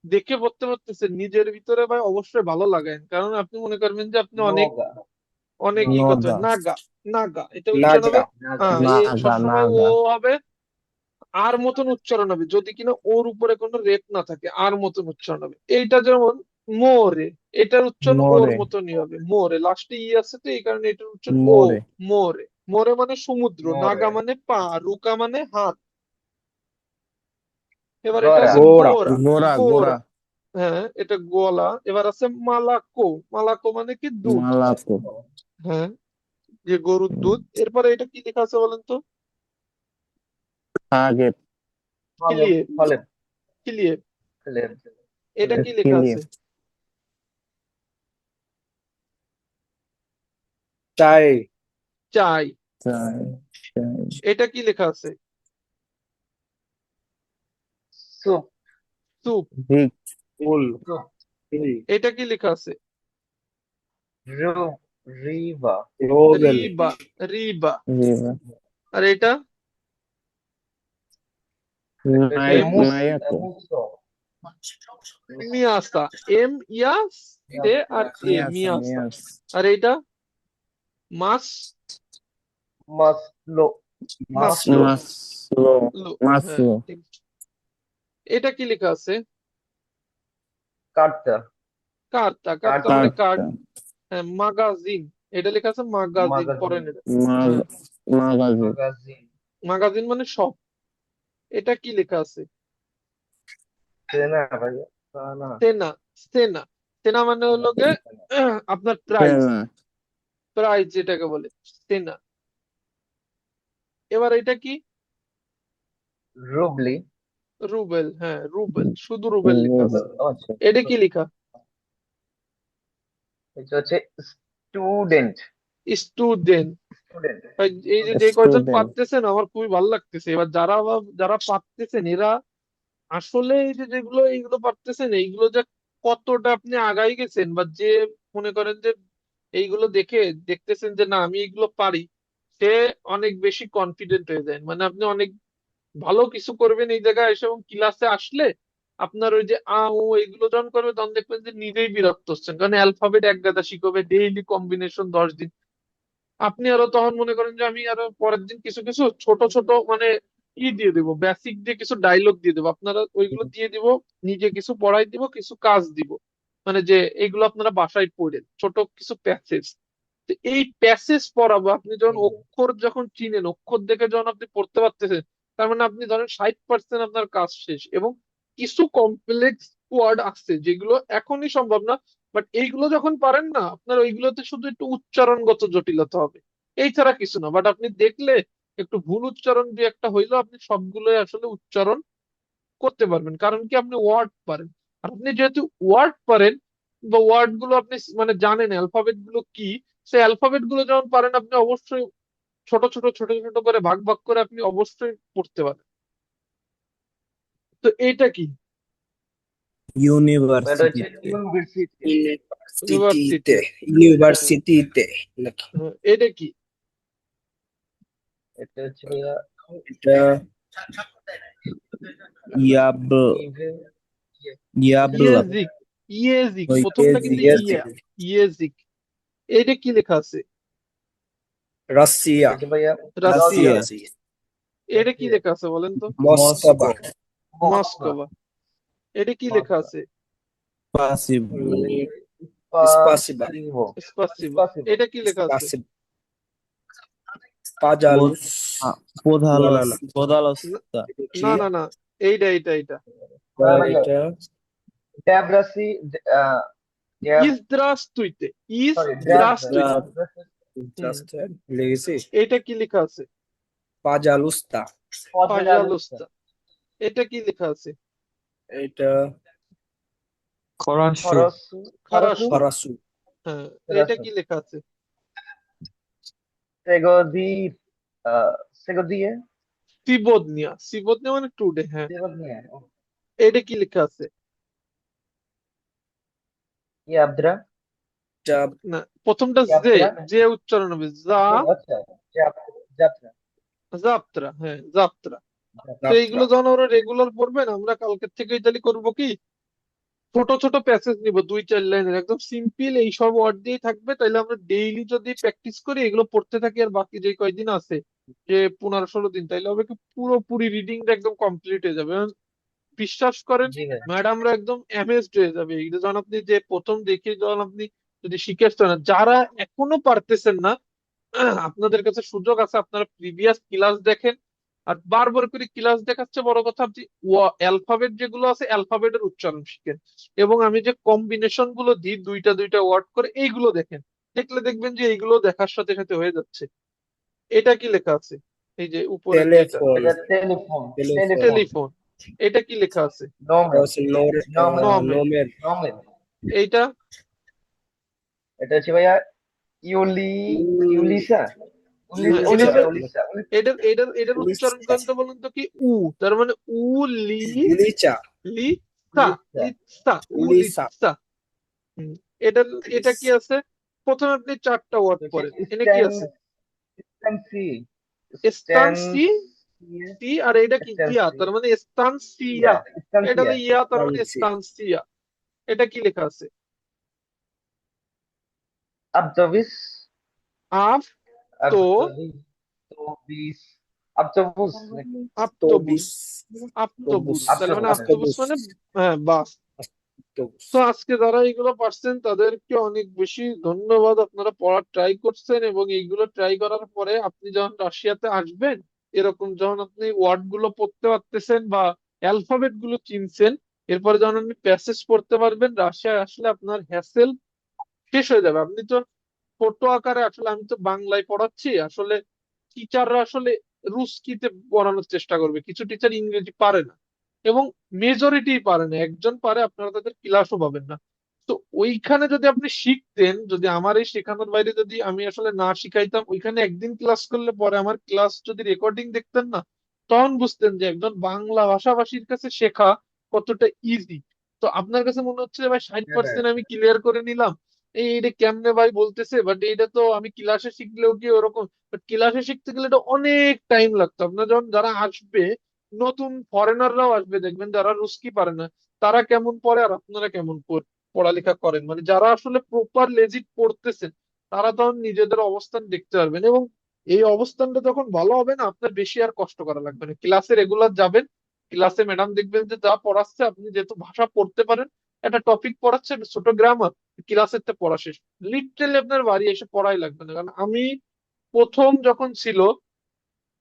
দেখে পড়তে পারতেছেন, নিজের ভিতরে ভাই অবশ্যই ভালো লাগায়, কারণ আপনি মনে করবেন যে আপনি অনেক নগা অনেক ই করতে নদা পারেন। নাগা, নাগা এটা উচ্চারণ নাগা হবে নাগা নাগা সবসময় ও নাগা হবে আর মতন উচ্চারণ হবে, যদি কিনা ওর উপরে কোনো রেপ না থাকে, আর মতন উচ্চারণ হবে। এইটা যেমন মোরে, এটার উচ্চারণ ওর মোরে মতনই হবে, মোরে, লাস্টে ই আছে তো এই কারণে এটার উচ্চারণ ও। মোরে মোরে, মোরে মানে সমুদ্র, মোরে নাগা মানে পা, রুকা মানে হাত। এবার এটা গরা আছে গোরা গোরা, গোরা গোরা গোরা। হ্যাঁ, এটা গলা। এবার আছে মালাকো, মালাকো মানে কি দুধ। মালাকো হ্যাঁ, যে গরুর দুধ। এরপরে এটা কি লেখা আছে বলেন তো? হাগের হলেপ ক্লিয়ে, হলেপ ক্লিয়ে। হলেপ এটা হলেপ কি লেখা কিলিয়ে আছে? চাই চাই। চাই চাই এটা কি লেখা আছে? Soup soup. রিক ফুল সুপ এটা কি লেখা আছে? রু রিভা রোবেল রিবা, রিবা। রিভার আর এটা এটা হচ্ছে নাই এমুস, নায়াকো মুসো মিয়াসা, এম ইয়াস এ আর এ, মিয়াস মিয়াসা। মিয়াস আর এটা মাস মাসলো মাসলো মাসলো লো। হ্যাঁ, মাসলো ঠিক। এটা কি লেখা আছে? কার্তা কার্তা, কার্তা কার্তা মানে কার্ড। কার্তা হ্যাঁ, মাগাজিন, এটা লেখা আছে মাগাজিন, মাগাজিন পড়েন এটা। মাগ হ্যাঁ, মাগাজিন মাগাজিন মাগাজিন মানে সব। এটা কি লেখা আছে? সেনা ভাইয়া না সেনা, সেনা। সেনা মানে হলো গে আপনার প্রাইজ, পেনা প্রাইজ যেটাকে বলে সেনা। এবার এটা কি? রুবলি রুবেল। হ্যাঁ, রুবেল, শুধু রুবেল লেখা আছে। আচ্ছা এটা কি লেখা? এটা হচ্ছে স্টুডেন্ট স্টুডেন্ট। স্টুডেন্ট এই যে যে স্টুডেন্ট কয়জন স্টুডেন্ট পারতেছেন আমার খুবই ভালো লাগতেছে। এবার যারা পারতেছেন এরা আসলে এই যে যেগুলো এইগুলো পারতেছেন, এইগুলো যে কতটা আপনি আগাই গেছেন, বা যে মনে করেন যে এইগুলো দেখে দেখতেছেন যে না আমি এইগুলো পারি, সে অনেক বেশি কনফিডেন্ট হয়ে যায়। মানে আপনি অনেক ভালো কিছু করবেন এই জায়গায় এসে, এবং ক্লাসে আসলে আপনার ওই যে ও এগুলো যখন করবে তখন দেখবেন যে নিজেই বিরক্ত হচ্ছেন, কারণ অ্যালফাবেট এক গাদা শিখবে, ডেইলি কম্বিনেশন 10 দিন। আপনি আরো তখন মনে করেন যে আমি আরো পরের দিন কিছু কিছু ছোট ছোট মানে দিয়ে দেবো, বেসিক দিয়ে কিছু ডায়লগ দিয়ে দেবো, আপনারা ওইগুলো দিয়ে দিব, নিজে কিছু পড়াই দিব, কিছু কাজ দিব, মানে যে এইগুলো আপনারা বাসায় পড়েন, ছোট কিছু প্যাসেজ। এই প্যাসেজ পড়াবো, আপনি যখন অক্ষর যখন চিনেন, অক্ষর দেখে যখন আপনি পড়তে পারতেছেন, তার মানে আপনি ধরেন 60% আপনার কাজ শেষ। এবং কিছু কমপ্লেক্স ওয়ার্ড আছে যেগুলো এখনই সম্ভব না, বাট এইগুলো যখন পারেন না, আপনার ওইগুলোতে শুধু একটু উচ্চারণগত জটিলতা হবে, এই ছাড়া কিছু না। বাট আপনি দেখলে একটু ভুল উচ্চারণ দিয়ে একটা হইলেও আপনি সবগুলোই আসলে উচ্চারণ করতে পারবেন, কারণ কি আপনি ওয়ার্ড পারেন। আর আপনি যেহেতু ওয়ার্ড পারেন, বা ওয়ার্ড গুলো আপনি মানে জানেন অ্যালফাবেট গুলো কি, সেই অ্যালফাবেট গুলো যখন পারেন আপনি অবশ্যই ছোট ছোট ছোট ছোট করে ভাগ ভাগ করে আপনি অবশ্যই পড়তে পারেন। তো এইটা কি? এটা হচ্ছে ইউনিভার্সিটিতে ইউনিভার্সিটি ইউনিভার্সিটিতে ইউনিভার্সিটি। হ্যাঁ, ইউনিভার্সিটিতে নাকি হ্যাঁ, এটা কি? এটা হচ্ছে ভাইয়া এটা ইয়াব ইভেন ইয়াবল ইয়েজিক, ইয়েজিক, ওই প্রথমটা কিন্তু ইয়াজিক ইয়েজিক। এইটা কি লেখা আছে? রাশিয়া এটা হচ্ছে ভাইয়া রাশিয়া। রাশিয়া এটা কি রাশিয়া লেখা আছে বলেন তো? মস্কোবা মস্কো মস্কোভা। এটা কি লেখা মস্কো আছে? Passive Spasiba. স্পাসিবা, এটা কি লেখা আছে? Spasiba. Pajalus. Podalos, না। Podalosta. কি? না না না, এইটা এইটা এইটা এটা ড্যাব্রাসি ইসদ্রাস্তুইতে, সরি ইসদ্রাস্তুইতে। লেগেছে এটা কি লেখা আছে? পাজালুস্তা। পাজালুস্তা, এটা কি লেখা আছে? এটা খরাসু খারাসু, ফরাসু। হ্যাঁ, খারাসু। এটা কি লেখা আছে? সেগোদিয়ে সিবোদনিয়া, সিবোদনিয়া মানে টুডে, হ্যাঁ, সেগোদিয়ে এটা কি লেখা আছে? ইয়াবদ্রা না, প্রথমটা যে, যাত্রা। যে উচ্চারণ হবে যা, আচ্ছা যাত্রা যাত্রা, হ্যাঁ যাত্রা। তো এইগুলো যখন আমরা রেগুলার পড়বেন, আমরা কালকের থেকেই তাহলে করবো কি, ছোট ছোট প্যাসেজ নিব 2-4 লাইনের, একদম সিম্পল এইসব ওয়ার্ড দিয়ে থাকবে। তাইলে আমরা ডেইলি যদি প্র্যাকটিস করি, এগুলো পড়তে থাকি, আর বাকি যে কয়দিন আছে, যে 15-16 দিন, তাইলে হবে কি পুরোপুরি রিডিংটা একদম কমপ্লিট হয়ে যাবে। এবং বিশ্বাস করেন, জি ভাই ম্যাডামরা একদম অ্যামেজড হয়ে যাবে এইগুলো যখন আপনি যে প্রথম দেখে যখন আপনি যদি শিখে আসছেন। আর যারা এখনো পারতেছেন না, আপনাদের কাছে সুযোগ আছে, আপনারা প্রিভিয়াস ক্লাস দেখেন। আর বারবার করে ক্লাস দেখাচ্ছে, বড় কথা আপনি অ্যালফাবেট যেগুলো আছে অ্যালফাবেটের উচ্চারণ শিখেন। এবং আমি যে কম্বিনেশন গুলো দিই, দুইটা দুইটা ওয়ার্ড করে, এইগুলো দেখেন। দেখলে দেখবেন যে এইগুলো দেখার সাথে সাথে হয়ে যাচ্ছে। এটা কি লেখা আছে? এই যে উপরে যেটা, টেলিফোন। এটা টেলিফোন টেলিফোন, এটা কি লেখা আছে? নোমের নোমের। এইটা এটা হচ্ছে ভাইয়া ইউলিসা হ্যাঁ, উলিসা এটা উলিসা এটার এটার এটার উচ্চারণ করেন তো, বলুন তো কি? তার মানে লি, উলিচা। লিসা, লিসা, উলিসা। লিসা। এটা এটা কি আছে? প্রথমে আপনি 4টা ওয়ার্ড পড়েন, এনে কি আছে? এস্তানসি, সি, আর এটা কি ইয়া, তার মানে এস্তানসিয়া। এটা হলো ইয়া, তার মানে এস্তানসিয়া। এটা কি লেখা আছে? আবদবিস আফ তো আবদবিস আবদবুস আপ্তবুস, আপ্তবুস, তাহলে মানে আপ্তবুস মানে হ্যাঁ বাস। তো আজকে যারা এইগুলো পারছেন, তাদেরকে অনেক বেশি ধন্যবাদ। আপনারা পড়ার ট্রাই করছেন, এবং এইগুলো ট্রাই করার পরে আপনি যখন রাশিয়াতে আসবেন, এরকম যখন আপনি ওয়ার্ড গুলো পড়তে পারতেছেন বা অ্যালফাবেট গুলো চিনছেন, এরপরে যখন আপনি প্যাসেজ পড়তে পারবেন, রাশিয়ায় আসলে আপনার হ্যাসেল শেষ হয়ে যাবে। আপনি তো ছোট আকারে, আসলে আমি তো বাংলায় পড়াচ্ছি, আসলে টিচাররা আসলে রুস্কিতে পড়ানোর চেষ্টা করবে, কিছু টিচার ইংরেজি পারে না, এবং মেজরিটি পারে না, একজন পারে, আপনারা তাদের ক্লাসও পাবেন না। তো ওইখানে যদি আপনি শিখতেন, যদি আমার এই শেখানোর বাইরে যদি আমি আসলে না শিখাইতাম, ওইখানে একদিন ক্লাস করলে পরে আমার ক্লাস যদি রেকর্ডিং দেখতেন না, তখন বুঝতেন যে একজন বাংলা ভাষাভাষীর কাছে শেখা কতটা ইজি। তো আপনার কাছে মনে হচ্ছে যে ভাই 60% আমি ক্লিয়ার করে নিলাম, এইটা কেমনে ভাই বলতেছে, বাট এইটা তো আমি ক্লাসে শিখলেও কি ওরকম। বাট ক্লাসে শিখতে গেলে এটা অনেক টাইম লাগতো। আপনার যখন যারা আসবে, নতুন ফরেনাররাও আসবে, দেখবেন যারা রুস্কি পারে না, তারা কেমন পড়ে আর আপনারা কেমন পড়ালেখা করেন, মানে যারা আসলে প্রপার লেজিট পড়তেছেন, তারা তখন নিজেদের অবস্থান দেখতে পারবেন। এবং এই অবস্থানটা যখন ভালো হবে না, আপনার বেশি আর কষ্ট করা লাগবে না। ক্লাসে রেগুলার যাবেন, ক্লাসে ম্যাডাম দেখবেন যে যা পড়াচ্ছে, আপনি যেহেতু ভাষা পড়তে পারেন, একটা টপিক পড়াচ্ছে, একটা ছোট গ্রামার, ক্লাসের তে পড়া শেষ, লিটারালি আপনার বাড়ি এসে পড়াই লাগবে না। কারণ আমি প্রথম যখন ছিল,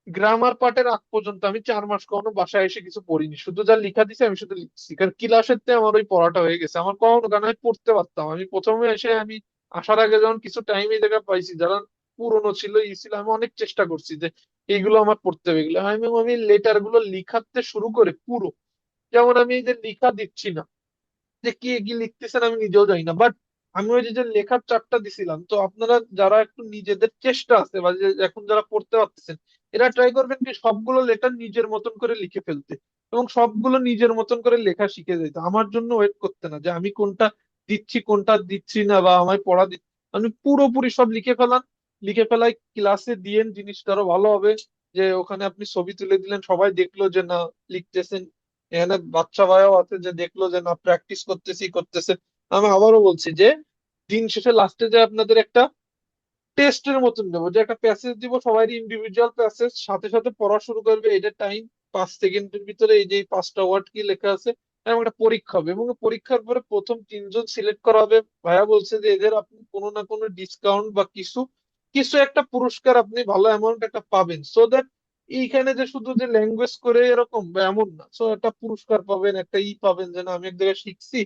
গ্রামার পার্টের আগ পর্যন্ত আমি 4 মাস কখনো বাসায় এসে কিছু পড়িনি, শুধু যা লিখা দিছে আমি শুধু লিখছি, কারণ ক্লাসের তে আমার ওই পড়াটা হয়ে গেছে। আমার কখনো, কারণ আমি পড়তে পারতাম, আমি প্রথমে এসে আমি আসার আগে যখন কিছু টাইম এই জায়গায় পাইছি, যারা পুরনো ছিল ই ছিল, আমি অনেক চেষ্টা করছি যে এইগুলো আমার পড়তে হবে, এগুলো আমি লেটার গুলো লিখাতে শুরু করে পুরো, যেমন আমি এই যে লিখা দিচ্ছি না, যে কি কি লিখতেছেন আমি নিজেও জানি না, বাট আমি ওই যে লেখার চার্টটা দিছিলাম। তো আপনারা যারা একটু নিজেদের চেষ্টা আছে, বা যে এখন যারা পড়তে পারতেছেন, এরা ট্রাই করবেন কি সবগুলো লেটার নিজের মতন করে লিখে ফেলতে, এবং সবগুলো নিজের মতন করে লেখা শিখে যেতে, আমার জন্য ওয়েট করতে না যে আমি কোনটা দিচ্ছি কোনটা দিচ্ছি না, বা আমায় পড়া দিচ্ছি। আমি পুরোপুরি সব লিখে ফেলান, লিখে ফেলাই ক্লাসে দিয়েন, জিনিসটা আরো ভালো হবে। যে ওখানে আপনি ছবি তুলে দিলেন, সবাই দেখলো যে না লিখতেছেন, এখানে বাচ্চা ভাইও আছে যে দেখলো যে না প্র্যাকটিস করতেছে। আমি আবারও বলছি যে দিন শেষে লাস্টে যে আপনাদের একটা টেস্টের মতন দেবো, যে একটা প্যাসেজ দিব, সবাই ইন্ডিভিজুয়াল প্যাসেজ, সাথে সাথে পড়া শুরু করবে, এটা টাইম 5 সেকেন্ডের ভিতরে এই যে 5টা ওয়ার্ড কি লেখা আছে এবং একটা পরীক্ষা হবে, এবং পরীক্ষার পরে প্রথম 3জন সিলেক্ট করা হবে। ভাইয়া বলছে যে এদের আপনি কোনো না কোনো ডিসকাউন্ট বা কিছু কিছু একটা পুরস্কার আপনি ভালো অ্যামাউন্ট একটা পাবেন, সো দ্যাট এইখানে যে শুধু যে ল্যাঙ্গুয়েজ করে এরকম বা এমন না, সো একটা পুরস্কার পাবেন, একটা পাবেন যে না আমি এক জায়গায় শিখছি,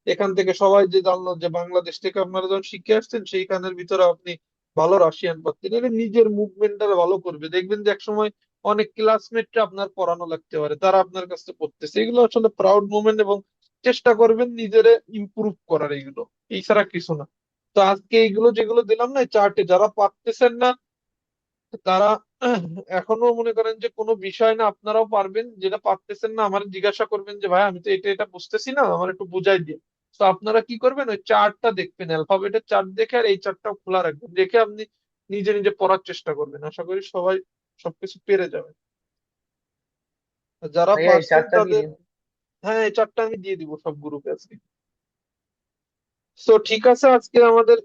এখান থেকে সবাই যে জানলো যে বাংলাদেশ থেকে আপনারা যখন শিখে আসছেন সেইখানের ভিতরে আপনি ভালো রাশিয়ান পাচ্ছেন। এটা নিজের মুভমেন্টটা ভালো করবে, দেখবেন যে একসময় অনেক ক্লাসমেটরা আপনার পড়ানো লাগতে পারে, তারা আপনার কাছে পড়তেছে। এগুলো আসলে প্রাউড মোমেন্ট, এবং চেষ্টা করবেন নিজেরে ইমপ্রুভ করার, এগুলো এই ছাড়া কিছু না। তো আজকে এইগুলো যেগুলো দিলাম না চার্টে, যারা পারতেছেন না তারা এখনো মনে করেন যে কোনো বিষয় না, আপনারাও পারবেন, যেটা পারতেছেন না আমার জিজ্ঞাসা করবেন যে ভাই আমি তো এটা এটা বুঝতেছি না, আমার একটু বুঝাই দিয়ে। তো আপনারা কি করবেন, ওই চার্টটা দেখবেন, অ্যালফাবেটের চার্ট দেখে, আর এই চার্টটাও খোলা রাখবেন, দেখে আপনি নিজে নিজে পড়ার চেষ্টা করবেন। আশা করি সবাই সবকিছু পেরে যাবেন। আর যারা ভাইয়া এই পারছেন চারটা দিয়ে তাদের, দিন। হ্যাঁ এই চার্টটা আমি দিয়ে দিব সব গ্রুপে আজকে। তো ঠিক আছে, আজকে আমাদের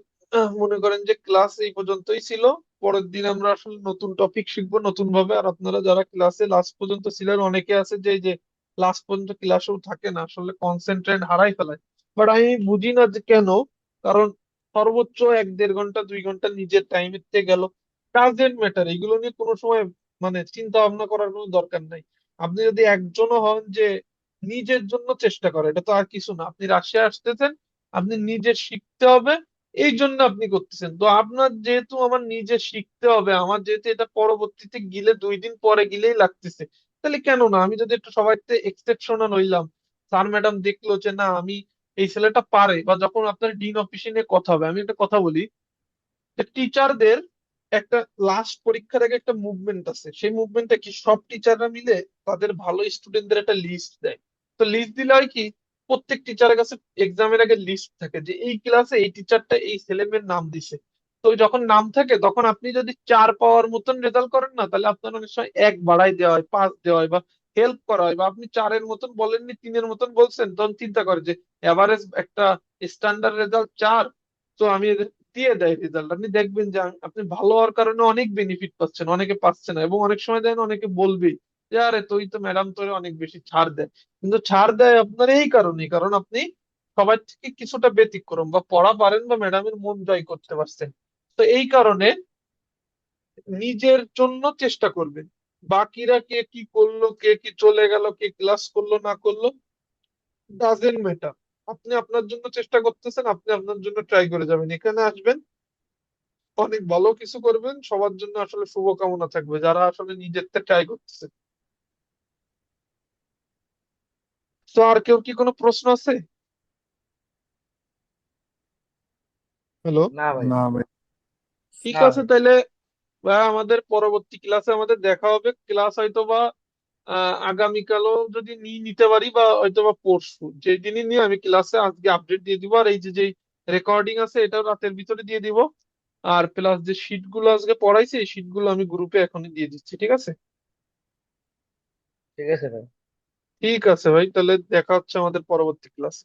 মনে করেন যে ক্লাস এই পর্যন্তই ছিল। পরের দিন আমরা আসলে নতুন টপিক শিখবো নতুন ভাবে। আর আপনারা যারা ক্লাসে লাস্ট পর্যন্ত ছিলেন, অনেকে আছে যে এই যে লাস্ট পর্যন্ত ক্লাসেও থাকে না, আসলে কনসেন্ট্রেট হারাই ফেলায়। বাট আমি বুঝি না যে কেন, কারণ সর্বোচ্চ 1-1.5 ঘন্টা 2 ঘন্টা নিজের টাইমের থেকে গেল, ডাজেন্ট ম্যাটার, এগুলো নিয়ে কোনো সময় মানে চিন্তা ভাবনা করার কোনো দরকার নাই। আপনি যদি একজনও হন যে নিজের জন্য চেষ্টা করে, এটা তো আর কিছু না। আপনি রাশিয়া আসতেছেন, আপনি নিজে শিখতে হবে, এই জন্য আপনি করতেছেন। তো আপনার যেহেতু আমার নিজে শিখতে হবে, আমার যেহেতু এটা পরবর্তীতে গিলে 2 দিন পরে গিলেই লাগতেছে, তাহলে কেন না আমি যদি একটু সবাইতে এক্সেপশনাল হইলাম, স্যার ম্যাডাম দেখলো যে না আমি এই ছেলেটা পারে, বা যখন আপনার ডিন অফিসে নিয়ে কথা হবে, আমি একটা কথা বলি যে টিচারদের একটা লাস্ট পরীক্ষার আগে একটা মুভমেন্ট আছে, সেই মুভমেন্টটা কি সব টিচাররা মিলে তাদের ভালো স্টুডেন্টদের একটা লিস্ট দেয়। তো লিস্ট দিলে হয় কি, প্রত্যেক টিচারের কাছে এক্সামের আগে লিস্ট থাকে যে এই ক্লাসে এই টিচারটা এই ছেলেমেয়ের নাম দিছে। তো যখন নাম থাকে তখন আপনি যদি 4 পাওয়ার মতন রেজাল্ট করেন না, তাহলে আপনার অনেক সময় 1 বাড়াই দেওয়া হয়, 5 দেওয়া হয়, বা হেল্প করা হয়। বা আপনি 4-এর মতন বলেননি, 3-এর মতন বলছেন, তখন চিন্তা করে যে এভারেজ একটা স্ট্যান্ডার্ড রেজাল্ট 4, তো আমি দিয়ে দেয় রেজাল্ট। আপনি দেখবেন যে আপনি ভালো হওয়ার কারণে অনেক বেনিফিট পাচ্ছেন, অনেকে পাচ্ছে না। এবং অনেক সময় দেন অনেকে বলবেই যে আরে তুই তো ম্যাডাম তোরে অনেক বেশি ছাড় দেয়, কিন্তু ছাড় দেয় আপনার এই কারণে, কারণ আপনি সবার থেকে কিছুটা ব্যতিক্রম, বা পড়া পারেন, বা ম্যাডামের মন জয় করতে পারছেন। তো এই কারণে নিজের জন্য চেষ্টা করবেন। বাকিরা কে কি করলো, কে কি চলে গেল, কে ক্লাস করলো না করলো, ডাজেন্ট ম্যাটার। আপনি আপনার জন্য চেষ্টা করতেছেন, আপনি আপনার জন্য ট্রাই করে যাবেন, এখানে আসবেন, অনেক ভালো কিছু করবেন। সবার জন্য আসলে শুভকামনা থাকবে যারা আসলে নিজেরটা ট্রাই করতেছে। তো আর কেউ কি কোনো প্রশ্ন আছে? হ্যালো, না ভাই। না ভাই। ঠিক না আছে ভাই। তাহলে ভাই, আমাদের পরবর্তী ক্লাসে আমাদের দেখা হবে। ক্লাস হয়তো বা আগামীকালও যদি নিতে পারি, বা হয়তো বা পরশু, যেই দিনই নিয়ে আমি ক্লাসে আজকে আপডেট দিয়ে দিব। আর এই যে যে রেকর্ডিং আছে এটাও রাতের ভিতরে দিয়ে দিব। আর প্লাস যে শিট গুলো আজকে পড়াইছি, এই শিট গুলো আমি গ্রুপে এখনই দিয়ে দিচ্ছি, ঠিক আছে? ঠিক আছে ভাই। ঠিক আছে ভাই, তাহলে দেখা হচ্ছে আমাদের পরবর্তী ক্লাসে।